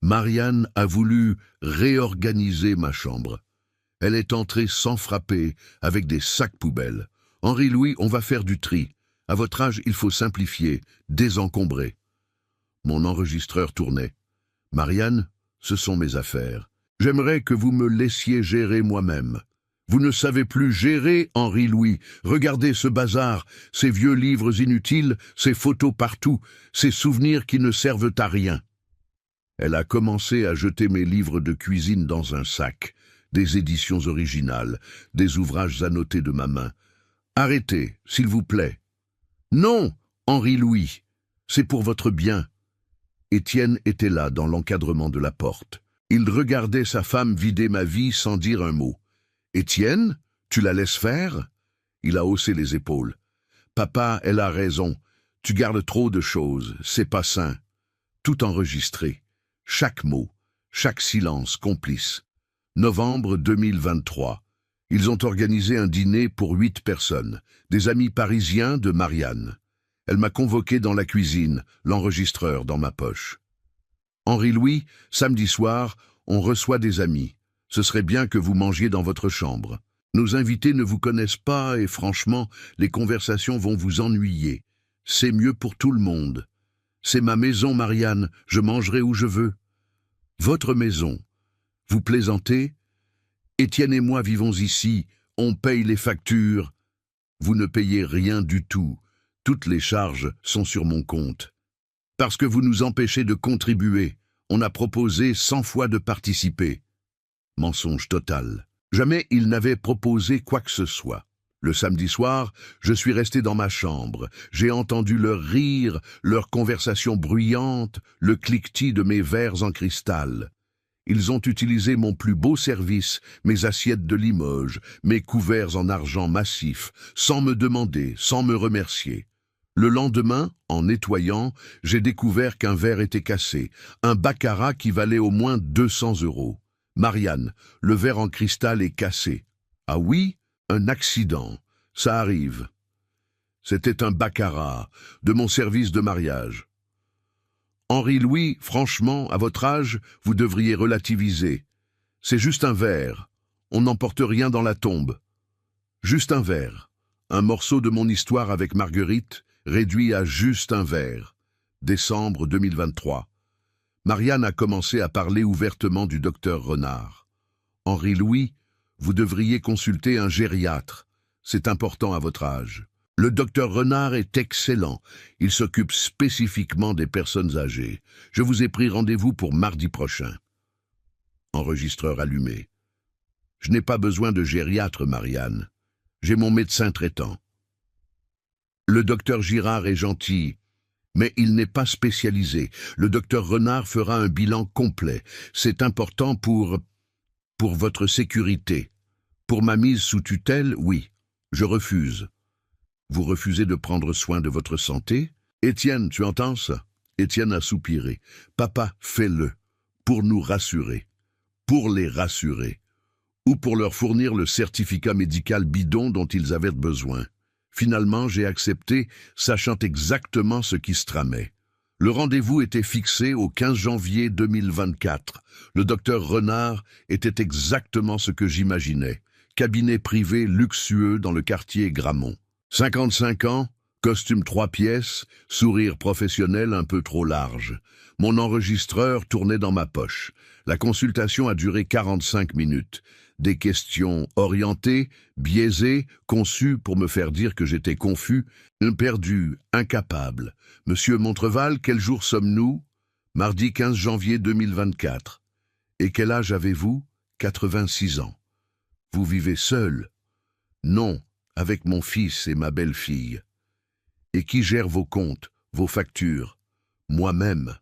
Marianne a voulu réorganiser ma chambre. Elle est entrée sans frapper, avec des sacs poubelles. « Henri-Louis, on va faire du tri. À votre âge, il faut simplifier, désencombrer. » Mon enregistreur tournait. « Marianne, ce sont mes affaires. J'aimerais que vous me laissiez gérer moi-même. Vous ne savez plus gérer, Henri-Louis. Regardez ce bazar, ces vieux livres inutiles, ces photos partout, ces souvenirs qui ne servent à rien. » Elle a commencé à jeter mes livres de cuisine dans un sac. Des éditions originales, des ouvrages annotés de ma main. « Arrêtez, s'il vous plaît. »« Non, Henri-Louis, c'est pour votre bien. » Étienne était là, dans l'encadrement de la porte. Il regardait sa femme vider ma vie sans dire un mot. « Étienne, tu la laisses faire ?» Il a haussé les épaules. « Papa, elle a raison. Tu gardes trop de choses, c'est pas sain. » Tout enregistré. Chaque mot, chaque silence complice. Novembre 2023. Ils ont organisé un dîner pour 8 personnes, des amis parisiens de Marianne. Elle m'a convoqué dans la cuisine, l'enregistreur dans ma poche. « Henri-Louis, samedi soir, on reçoit des amis. Ce serait bien que vous mangiez dans votre chambre. Nos invités ne vous connaissent pas et franchement, les conversations vont vous ennuyer. C'est mieux pour tout le monde. C'est ma maison, Marianne, je mangerai où je veux. » Votre maison. Vous plaisantez? Étienne et moi vivons ici, on paye les factures. Vous ne payez rien du tout. Toutes les charges sont sur mon compte. Parce que vous nous empêchez de contribuer. On a proposé 100 fois de participer. Mensonge total. Jamais il n'avait proposé quoi que ce soit. Le samedi soir, je suis resté dans ma chambre. J'ai entendu leur rire, leur conversation bruyante, le cliquetis de mes verres en cristal. Ils ont utilisé mon plus beau service, mes assiettes de Limoges, mes couverts en argent massif, sans me demander, sans me remercier. Le lendemain, en nettoyant, j'ai découvert qu'un verre était cassé, un baccarat qui valait au moins 200 €. Marianne, le verre en cristal est cassé. Ah oui, un accident, ça arrive. C'était un baccarat, de mon service de mariage. Henri-Louis, franchement, à votre âge, vous devriez relativiser. C'est juste un verre. On n'emporte rien dans la tombe. Juste un verre. Un morceau de mon histoire avec Marguerite, réduit à juste un verre. Décembre 2023. Marianne a commencé à parler ouvertement du docteur Renard. Henri-Louis, vous devriez consulter un gériatre. C'est important à votre âge. Le docteur Renard est excellent. Il s'occupe spécifiquement des personnes âgées. Je vous ai pris rendez-vous pour mardi prochain. Enregistreur allumé. Je n'ai pas besoin de gériatre, Marianne. J'ai mon médecin traitant. Le docteur Girard est gentil, mais il n'est pas spécialisé. Le docteur Renard fera un bilan complet. C'est important pour votre sécurité. Pour ma mise sous tutelle, oui. Je refuse. Vous refusez de prendre soin de votre santé? Étienne, tu entends ça? Étienne a soupiré. Papa, fais-le. Pour nous rassurer. Pour les rassurer. Ou pour leur fournir le certificat médical bidon dont ils avaient besoin. Finalement, j'ai accepté, sachant exactement ce qui se tramait. Le rendez-vous était fixé au 15 janvier 2024. Le docteur Renard était exactement ce que j'imaginais. Cabinet privé luxueux dans le quartier Gramont. 55 ans, costume 3 pièces, sourire professionnel un peu trop large. Mon enregistreur tournait dans ma poche. La consultation a duré 45 minutes. Des questions orientées, biaisées, conçues pour me faire dire que j'étais confus, perdu, incapable. Monsieur Montreval, quel jour sommes-nous? Mardi 15 janvier 2024. Et quel âge avez-vous? 86 ans. Vous vivez seul? Non, avec mon fils et ma belle-fille. Et qui gère vos comptes, vos factures? Moi-même.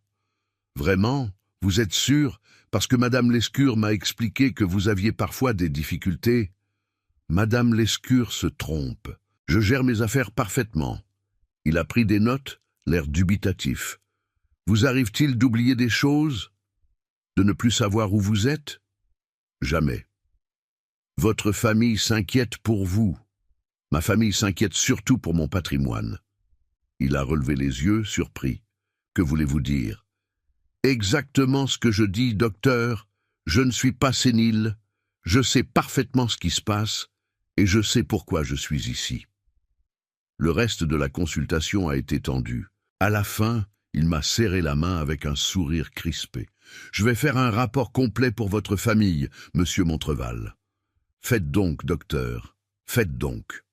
Vraiment? Vous êtes sûr? Parce que Madame Lescure m'a expliqué que vous aviez parfois des difficultés. Madame Lescure se trompe. Je gère mes affaires parfaitement. Il a pris des notes, l'air dubitatif. Vous arrive-t-il d'oublier des choses? De ne plus savoir où vous êtes? Jamais. Votre famille s'inquiète pour vous. Ma famille s'inquiète surtout pour mon patrimoine. Il a relevé les yeux, surpris. Que voulez-vous dire? Exactement ce que je dis, docteur. Je ne suis pas sénile. Je sais parfaitement ce qui se passe et je sais pourquoi je suis ici. Le reste de la consultation a été tendu. À la fin, il m'a serré la main avec un sourire crispé. Je vais faire un rapport complet pour votre famille, monsieur Montreval. Faites donc, docteur. Faites donc.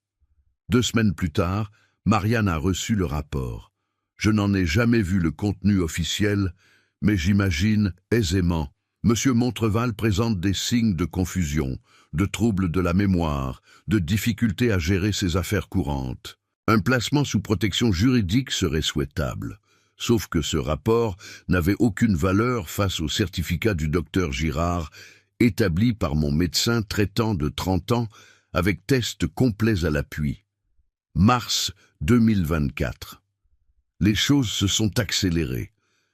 2 semaines plus tard, Marianne a reçu le rapport. Je n'en ai jamais vu le contenu officiel, mais j'imagine aisément. Monsieur Montreval présente des signes de confusion, de troubles de la mémoire, de difficultés à gérer ses affaires courantes. Un placement sous protection juridique serait souhaitable. Sauf que ce rapport n'avait aucune valeur face au certificat du docteur Girard, établi par mon médecin traitant de 30 ans, avec tests complets à l'appui. Mars 2024. Les choses se sont accélérées.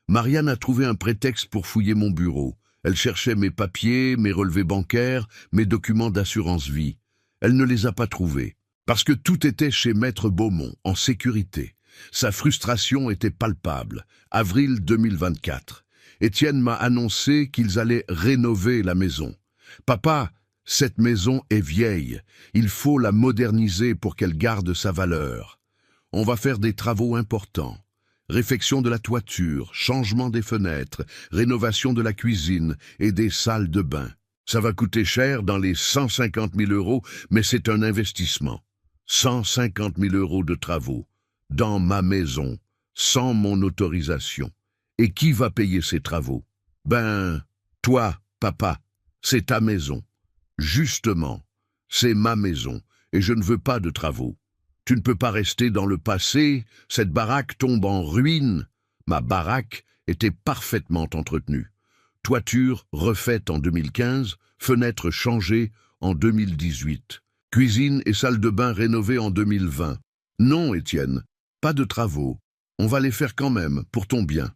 Marianne a trouvé un prétexte pour fouiller mon bureau. Elle cherchait mes papiers, mes relevés bancaires, mes documents d'assurance vie. Elle ne les a pas trouvés, parce que tout était chez Maître Beaumont, en sécurité. Sa frustration était palpable. Avril 2024. Étienne m'a annoncé qu'ils allaient rénover la maison. « Papa, cette maison est vieille. Il faut la moderniser pour qu'elle garde sa valeur. On va faire des travaux importants. Réfection de la toiture, changement des fenêtres, rénovation de la cuisine et des salles de bain. Ça va coûter cher dans les 150 000 €, mais c'est un investissement. 150 000 € de travaux, dans ma maison, sans mon autorisation. Et qui va payer ces travaux? Ben, toi, papa, c'est ta maison. Justement, c'est ma maison, et je ne veux pas de travaux. Tu ne peux pas rester dans le passé, cette baraque tombe en ruine. Ma baraque était parfaitement entretenue. Toiture refaite en 2015, fenêtres changées en 2018. Cuisine et salle de bain rénovées en 2020. Non, Étienne, pas de travaux. On va les faire quand même, pour ton bien.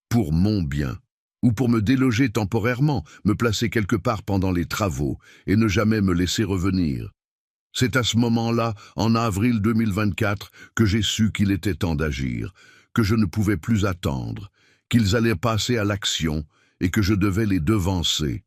Pour mon bien. Ou pour me déloger temporairement, me placer quelque part pendant les travaux et ne jamais me laisser revenir. C'est à ce moment-là, en avril 2024, que j'ai su qu'il était temps d'agir, que je ne pouvais plus attendre, qu'ils allaient passer à l'action et que je devais les devancer.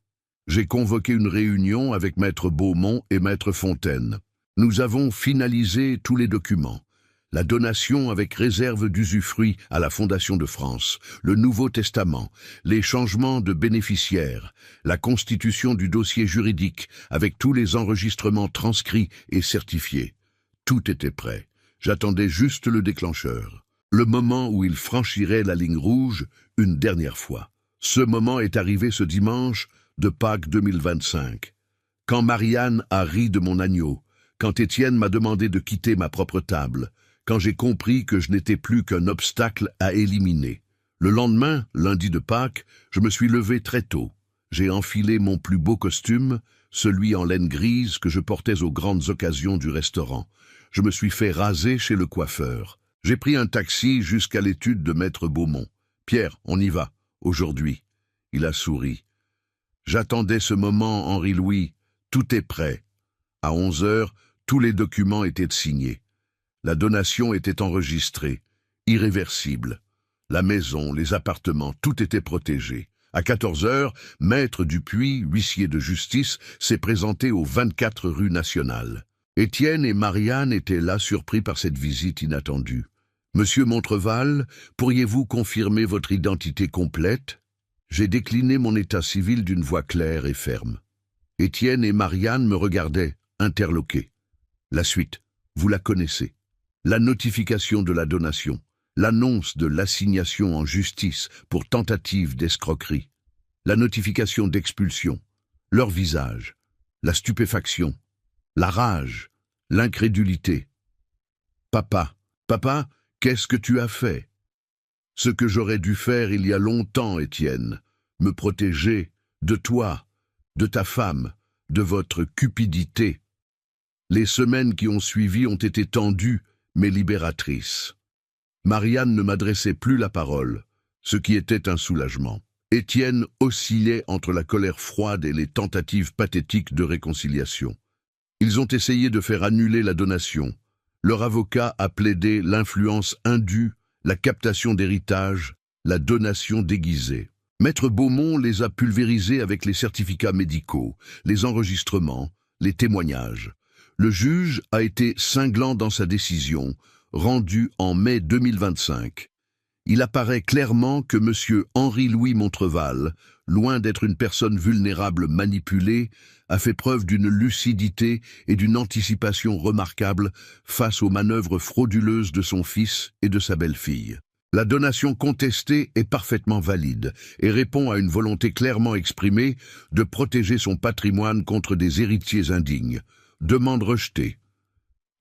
J'ai convoqué une réunion avec maître Beaumont et maître Fontaine. Nous avons finalisé tous les documents. La donation avec réserve d'usufruit à la Fondation de France, le Nouveau Testament, les changements de bénéficiaires, la constitution du dossier juridique avec tous les enregistrements transcrits et certifiés. Tout était prêt. J'attendais juste le déclencheur. Le moment où il franchirait la ligne rouge une dernière fois. Ce moment est arrivé ce dimanche de Pâques 2025. Quand Marianne a ri de mon agneau, quand Étienne m'a demandé de quitter ma propre table, quand j'ai compris que je n'étais plus qu'un obstacle à éliminer. Le lendemain, lundi de Pâques, je me suis levé très tôt. J'ai enfilé mon plus beau costume, celui en laine grise que je portais aux grandes occasions du restaurant. Je me suis fait raser chez le coiffeur. J'ai pris un taxi jusqu'à l'étude de maître Beaumont. « Pierre, on y va, aujourd'hui. » Il a souri. J'attendais ce moment, Henri-Louis. Tout est prêt. À 11 heures, tous les documents étaient signés. La donation était enregistrée, irréversible. La maison, les appartements, tout était protégé. À 14 heures, maître Dupuis, huissier de justice, s'est présenté aux 24 rues nationales. Étienne et Marianne étaient là, surpris par cette visite inattendue. « Monsieur Montreval, pourriez-vous confirmer votre identité complète ?» J'ai décliné mon état civil d'une voix claire et ferme. Étienne et Marianne me regardaient, interloqués. La suite, vous la connaissez. La notification de la donation, l'annonce de l'assignation en justice pour tentative d'escroquerie, la notification d'expulsion, leur visage, la stupéfaction, la rage, l'incrédulité. « Papa, qu'est-ce que tu as fait ?» Ce que j'aurais dû faire il y a longtemps, Étienne, me protéger de toi, de ta femme, de votre cupidité. Les semaines qui ont suivi ont été tendues, mais libératrices. Marianne ne m'adressait plus la parole, ce qui était un soulagement. Étienne oscillait entre la colère froide et les tentatives pathétiques de réconciliation. Ils ont essayé de faire annuler la donation. Leur avocat a plaidé l'influence indue, la captation d'héritage, la donation déguisée. Maître Beaumont les a pulvérisés avec les certificats médicaux, les enregistrements, les témoignages. Le juge a été cinglant dans sa décision, rendue en mai 2025. Il apparaît clairement que M. Henri-Louis Montreval, loin d'être une personne vulnérable manipulée, a fait preuve d'une lucidité et d'une anticipation remarquables face aux manœuvres frauduleuses de son fils et de sa belle-fille. La donation contestée est parfaitement valide et répond à une volonté clairement exprimée de protéger son patrimoine contre des héritiers indignes. Demande rejetée.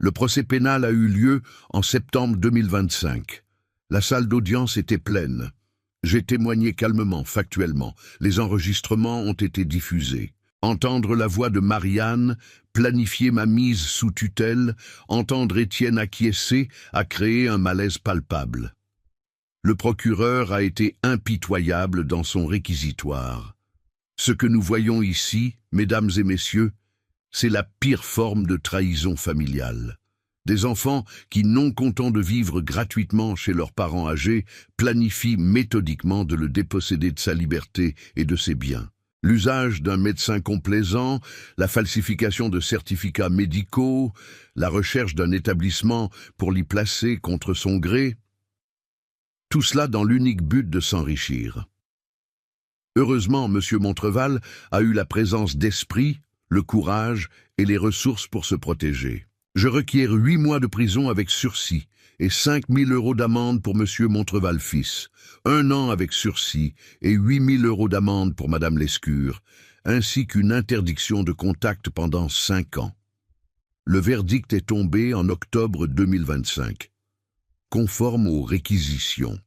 Le procès pénal a eu lieu en septembre 2025. La salle d'audience était pleine. J'ai témoigné calmement, factuellement. Les enregistrements ont été diffusés. Entendre la voix de Marianne, planifier ma mise sous tutelle, entendre Étienne acquiescer a créé un malaise palpable. Le procureur a été impitoyable dans son réquisitoire. Ce que nous voyons ici, mesdames et messieurs, c'est la pire forme de trahison familiale. Des enfants qui, non contents de vivre gratuitement chez leurs parents âgés, planifient méthodiquement de le déposséder de sa liberté et de ses biens. L'usage d'un médecin complaisant, la falsification de certificats médicaux, la recherche d'un établissement pour l'y placer contre son gré, tout cela dans l'unique but de s'enrichir. Heureusement, M. Montreval a eu la présence d'esprit, le courage et les ressources pour se protéger. Je requiers 8 mois de prison avec sursis et 5 000 € d'amende pour M. Montreval fils, 1 an avec sursis et 8 000 € d'amende pour Mme Lescure, ainsi qu'une interdiction de contact pendant 5 ans. Le verdict est tombé en octobre 2025, conforme aux réquisitions.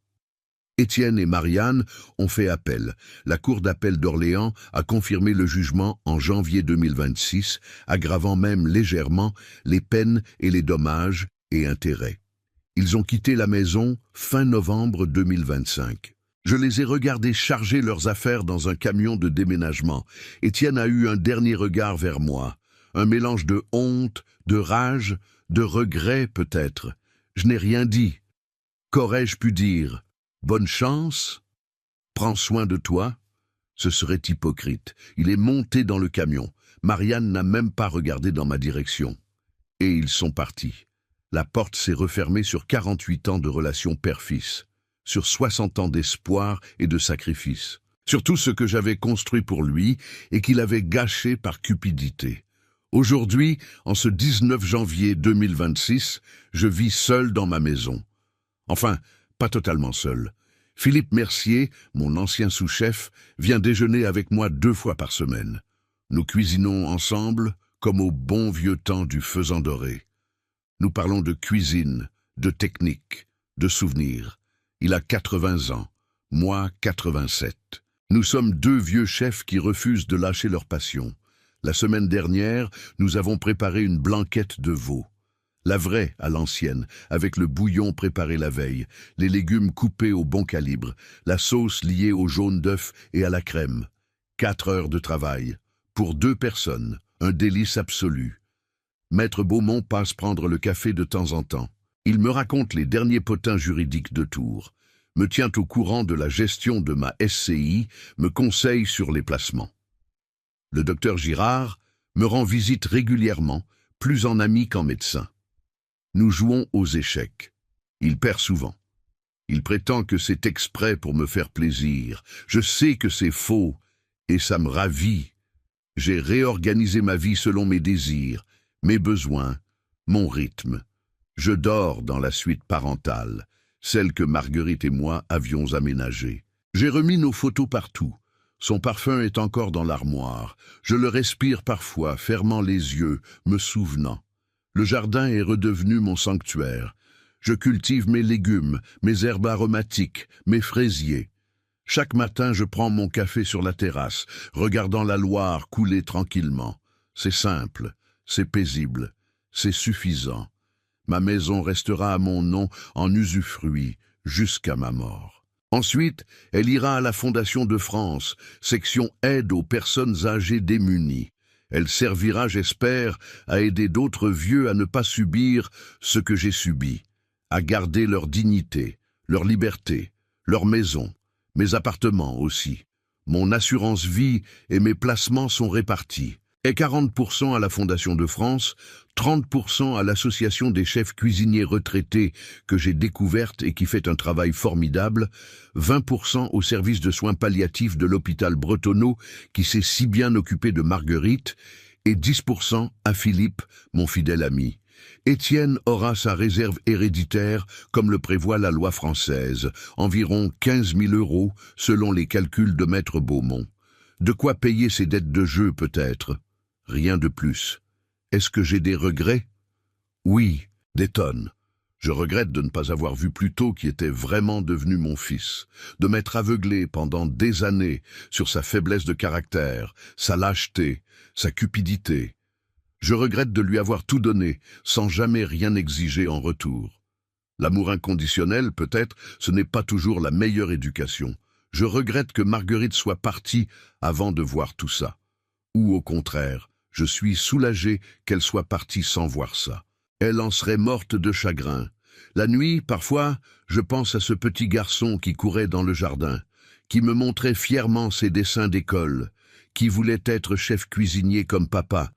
Étienne et Marianne ont fait appel. La Cour d'appel d'Orléans a confirmé le jugement en janvier 2026, aggravant même légèrement les peines et les dommages et intérêts. Ils ont quitté la maison fin novembre 2025. Je les ai regardés charger leurs affaires dans un camion de déménagement. Étienne a eu un dernier regard vers moi, un mélange de honte, de rage, de regret peut-être. Je n'ai rien dit. Qu'aurais-je pu dire ? Bonne chance ? Prends soin de toi. Ce serait hypocrite. Il est monté dans le camion. Marianne n'a même pas regardé dans ma direction. Et ils sont partis. La porte s'est refermée sur 48 ans de relation père-fils, sur 60 ans d'espoir et de sacrifice, sur tout ce que j'avais construit pour lui et qu'il avait gâché par cupidité. Aujourd'hui, en ce 19 janvier 2026, je vis seul dans ma maison. Enfin, pas totalement seul. Philippe Mercier, mon ancien sous-chef, vient déjeuner avec moi 2 fois par semaine. Nous cuisinons ensemble, comme au bon vieux temps du faisan doré. Nous parlons de cuisine, de technique, de souvenirs. Il a 80 ans, moi 87. Nous sommes 2 vieux chefs qui refusent de lâcher leur passion. La semaine dernière, nous avons préparé une blanquette de veau. La vraie à l'ancienne, avec le bouillon préparé la veille, les légumes coupés au bon calibre, la sauce liée au jaune d'œuf et à la crème. 4 heures de travail. Pour 2 personnes, un délice absolu. Maître Beaumont passe prendre le café de temps en temps. Il me raconte les derniers potins juridiques de Tours, me tient au courant de la gestion de ma SCI, me conseille sur les placements. Le docteur Girard me rend visite régulièrement, plus en ami qu'en médecin. Nous jouons aux échecs. Il perd souvent. Il prétend que c'est exprès pour me faire plaisir. Je sais que c'est faux, et ça me ravit. J'ai réorganisé ma vie selon mes désirs, mes besoins, mon rythme. Je dors dans la suite parentale, celle que Marguerite et moi avions aménagée. J'ai remis nos photos partout. Son parfum est encore dans l'armoire. Je le respire parfois, fermant les yeux, me souvenant. Le jardin est redevenu mon sanctuaire. Je cultive mes légumes, mes herbes aromatiques, mes fraisiers. Chaque matin, je prends mon café sur la terrasse, regardant la Loire couler tranquillement. C'est simple, c'est paisible, c'est suffisant. Ma maison restera à mon nom en usufruit jusqu'à ma mort. Ensuite, elle ira à la Fondation de France, section aide aux personnes âgées démunies. Elle servira, j'espère, à aider d'autres vieux à ne pas subir ce que j'ai subi, à garder leur dignité, leur liberté, leur maison, mes appartements aussi. Mon assurance vie et mes placements sont répartis. Et 40% à la Fondation de France, 30% à l'Association des chefs cuisiniers retraités que j'ai découverte et qui fait un travail formidable, 20% au service de soins palliatifs de l'hôpital Bretonneau qui s'est si bien occupé de Marguerite, et 10% à Philippe, mon fidèle ami. Étienne aura sa réserve héréditaire comme le prévoit la loi française, environ 15 000 € selon les calculs de Maître Beaumont. De quoi payer ses dettes de jeu peut-être. Rien de plus. Est-ce que j'ai des regrets? Oui, des tonnes. Je regrette de ne pas avoir vu plus tôt qui était vraiment devenu mon fils, de m'être aveuglé pendant des années sur sa faiblesse de caractère, sa lâcheté, sa cupidité. Je regrette de lui avoir tout donné, sans jamais rien exiger en retour. L'amour inconditionnel, peut-être, ce n'est pas toujours la meilleure éducation. Je regrette que Marguerite soit partie avant de voir tout ça. Ou au contraire, je suis soulagé qu'elle soit partie sans voir ça. Elle en serait morte de chagrin. La nuit, parfois, je pense à ce petit garçon qui courait dans le jardin, qui me montrait fièrement ses dessins d'école, qui voulait être chef cuisinier comme papa,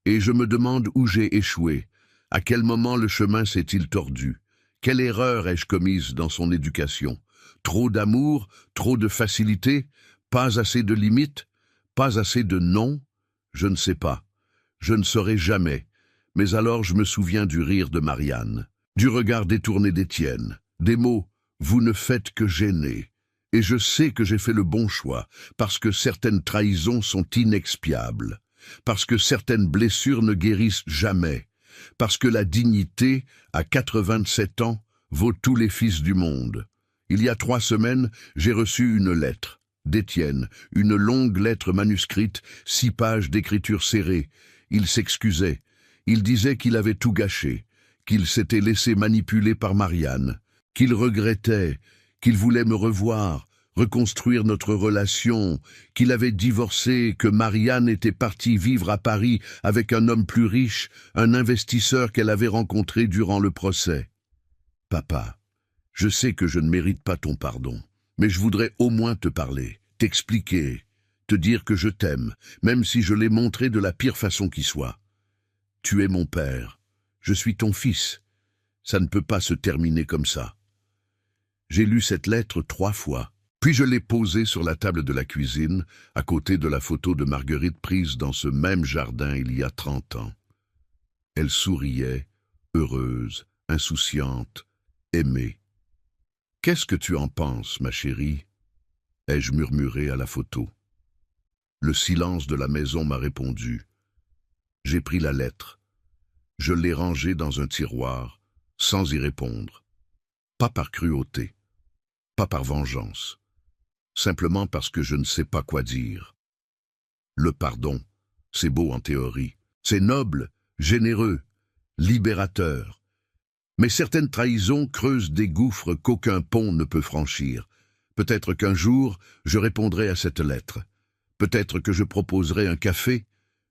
et je me demande où j'ai échoué. À quel moment le chemin s'est-il tordu? Quelle erreur ai-je commise dans son éducation? Trop d'amour, trop de facilité, pas assez de limites, pas assez de non? Je ne sais pas. Je ne saurai jamais. Mais alors je me souviens du rire de Marianne, du regard détourné d'Étienne, des mots « vous ne faites que gêner ». Et je sais que j'ai fait le bon choix, parce que certaines trahisons sont inexpiables, parce que certaines blessures ne guérissent jamais, parce que la dignité, à 87 ans, vaut tous les fils du monde. Il y a 3 semaines, j'ai reçu une lettre d'Étienne, une longue lettre manuscrite, 6 pages d'écriture serrée. Il s'excusait. Il disait qu'il avait tout gâché, qu'il s'était laissé manipuler par Marianne, qu'il regrettait, qu'il voulait me revoir, reconstruire notre relation, qu'il avait divorcé, que Marianne était partie vivre à Paris avec un homme plus riche, un investisseur qu'elle avait rencontré durant le procès. Papa, je sais que je ne mérite pas ton pardon, Mais je voudrais au moins te parler, t'expliquer, te dire que je t'aime, même si je l'ai montré de la pire façon qui soit. Tu es mon père, je suis ton fils. Ça ne peut pas se terminer comme ça. J'ai lu cette lettre 3 fois, puis je l'ai posée sur la table de la cuisine, à côté de la photo de Marguerite prise dans ce même jardin il y a 30 ans. Elle souriait, heureuse, insouciante, aimée. « Qu'est-ce que tu en penses, ma chérie ?» ai-je murmuré à la photo. Le silence de la maison m'a répondu. J'ai pris la lettre. Je l'ai rangée dans un tiroir, sans y répondre. Pas par cruauté, pas par vengeance, simplement parce que je ne sais pas quoi dire. Le pardon, c'est beau en théorie, c'est noble, généreux, libérateur. Mais certaines trahisons creusent des gouffres qu'aucun pont ne peut franchir. Peut-être qu'un jour, je répondrai à cette lettre. Peut-être que je proposerai un café,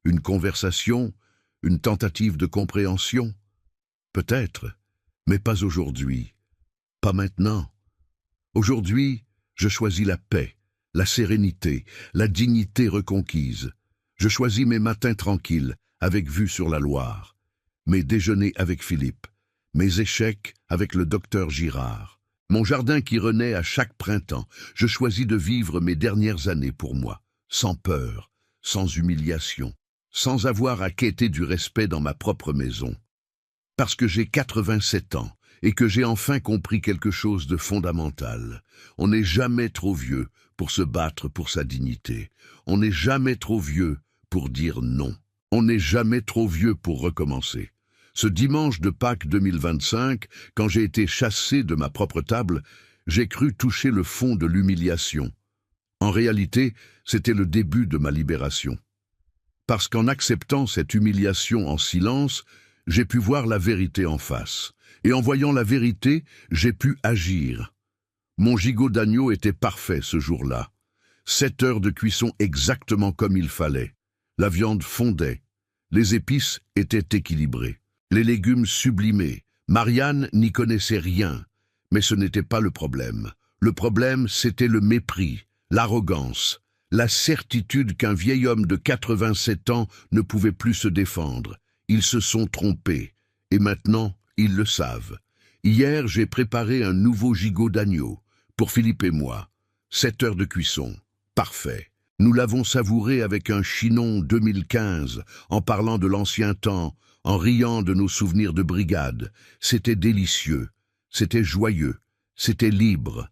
une conversation, une tentative de compréhension. Peut-être, mais pas aujourd'hui, pas maintenant. Aujourd'hui, je choisis la paix, la sérénité, la dignité reconquise. Je choisis mes matins tranquilles, avec vue sur la Loire, mes déjeuners avec Philippe, mes échecs avec le docteur Girard, mon jardin qui renaît à chaque printemps. Je choisis de vivre mes dernières années pour moi, sans peur, sans humiliation, sans avoir à quêter du respect dans ma propre maison. Parce que j'ai 87 ans et que j'ai enfin compris quelque chose de fondamental. On n'est jamais trop vieux pour se battre pour sa dignité. On n'est jamais trop vieux pour dire non. On n'est jamais trop vieux pour recommencer. Ce dimanche de Pâques 2025, quand j'ai été chassé de ma propre table, j'ai cru toucher le fond de l'humiliation. En réalité, c'était le début de ma libération. Parce qu'en acceptant cette humiliation en silence, j'ai pu voir la vérité en face. Et en voyant la vérité, j'ai pu agir. Mon gigot d'agneau était parfait ce jour-là. 7 heures de cuisson exactement comme il fallait. La viande fondait. Les épices étaient équilibrées. Les légumes sublimés. Marianne n'y connaissait rien. Mais ce n'était pas le problème. Le problème, c'était le mépris, l'arrogance, la certitude qu'un vieil homme de 87 ans ne pouvait plus se défendre. Ils se sont trompés. Et maintenant, ils le savent. Hier, j'ai préparé un nouveau gigot d'agneau, pour Philippe et moi. 7 heures de cuisson. Parfait. Nous l'avons savouré avec un Chinon 2015, en parlant de l'ancien temps, en riant de nos souvenirs de brigade. C'était délicieux, c'était joyeux, c'était libre.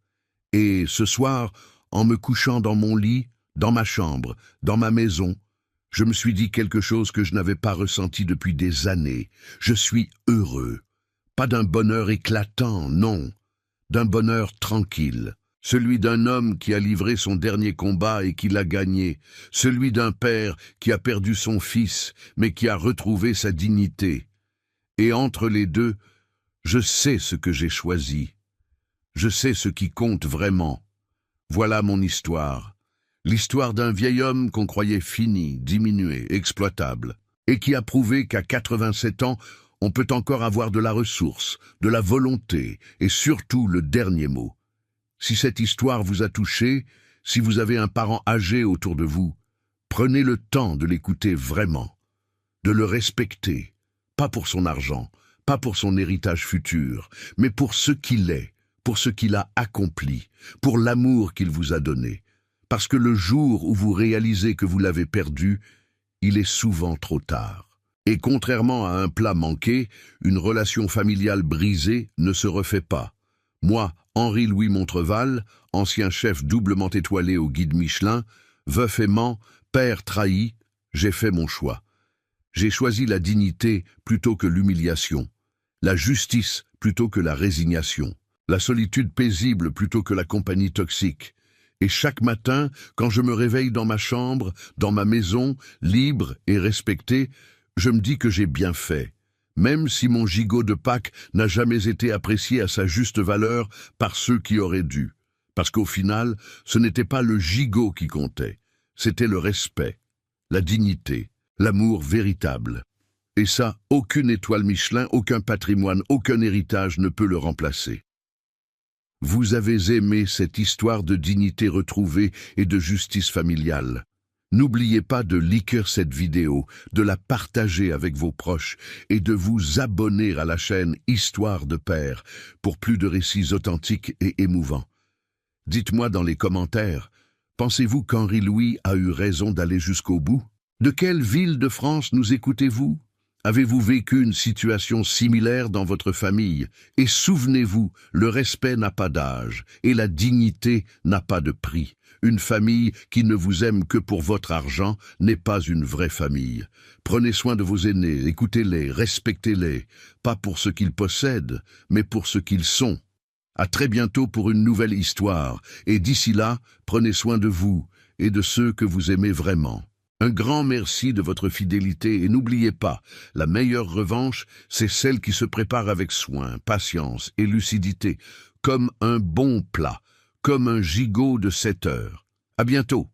Et ce soir, en me couchant dans mon lit, dans ma chambre, dans ma maison, je me suis dit quelque chose que je n'avais pas ressenti depuis des années. Je suis heureux. Pas d'un bonheur éclatant, non. D'un bonheur tranquille. Celui d'un homme qui a livré son dernier combat et qui l'a gagné. Celui d'un père qui a perdu son fils, mais qui a retrouvé sa dignité. Et entre les deux, je sais ce que j'ai choisi. Je sais ce qui compte vraiment. Voilà mon histoire. L'histoire d'un vieil homme qu'on croyait fini, diminué, exploitable, et qui a prouvé qu'à 87 ans, on peut encore avoir de la ressource, de la volonté, et surtout le dernier mot. Si cette histoire vous a touché, si vous avez un parent âgé autour de vous, prenez le temps de l'écouter vraiment, de le respecter, pas pour son argent, pas pour son héritage futur, mais pour ce qu'il est, pour ce qu'il a accompli, pour l'amour qu'il vous a donné. Parce que le jour où vous réalisez que vous l'avez perdu, il est souvent trop tard. Et contrairement à un plat manqué, une relation familiale brisée ne se refait pas. Moi, Henri-Louis Montreval, ancien chef doublement étoilé au guide Michelin, veuf aimant, père trahi, j'ai fait mon choix. J'ai choisi la dignité plutôt que l'humiliation, la justice plutôt que la résignation, la solitude paisible plutôt que la compagnie toxique. Et chaque matin, quand je me réveille dans ma chambre, dans ma maison, libre et respecté, je me dis que j'ai bien fait. Même si mon gigot de Pâques n'a jamais été apprécié à sa juste valeur par ceux qui auraient dû. Parce qu'au final, ce n'était pas le gigot qui comptait, c'était le respect, la dignité, l'amour véritable. Et ça, aucune étoile Michelin, aucun patrimoine, aucun héritage ne peut le remplacer. Vous avez aimé cette histoire de dignité retrouvée et de justice familiale. N'oubliez pas de liker cette vidéo, de la partager avec vos proches et de vous abonner à la chaîne Histoire de Père pour plus de récits authentiques et émouvants. Dites-moi dans les commentaires, pensez-vous qu'Henri Louis a eu raison d'aller jusqu'au bout? De quelle ville de France nous écoutez-vous? Avez-vous vécu une situation similaire dans votre famille? Et souvenez-vous, le respect n'a pas d'âge et la dignité n'a pas de prix. Une famille qui ne vous aime que pour votre argent n'est pas une vraie famille. Prenez soin de vos aînés, écoutez-les, respectez-les, pas pour ce qu'ils possèdent, mais pour ce qu'ils sont. À très bientôt pour une nouvelle histoire, et d'ici là, prenez soin de vous et de ceux que vous aimez vraiment. Un grand merci de votre fidélité et n'oubliez pas, la meilleure revanche, c'est celle qui se prépare avec soin, patience et lucidité, comme un bon plat, comme un gigot de 7 heures. À bientôt.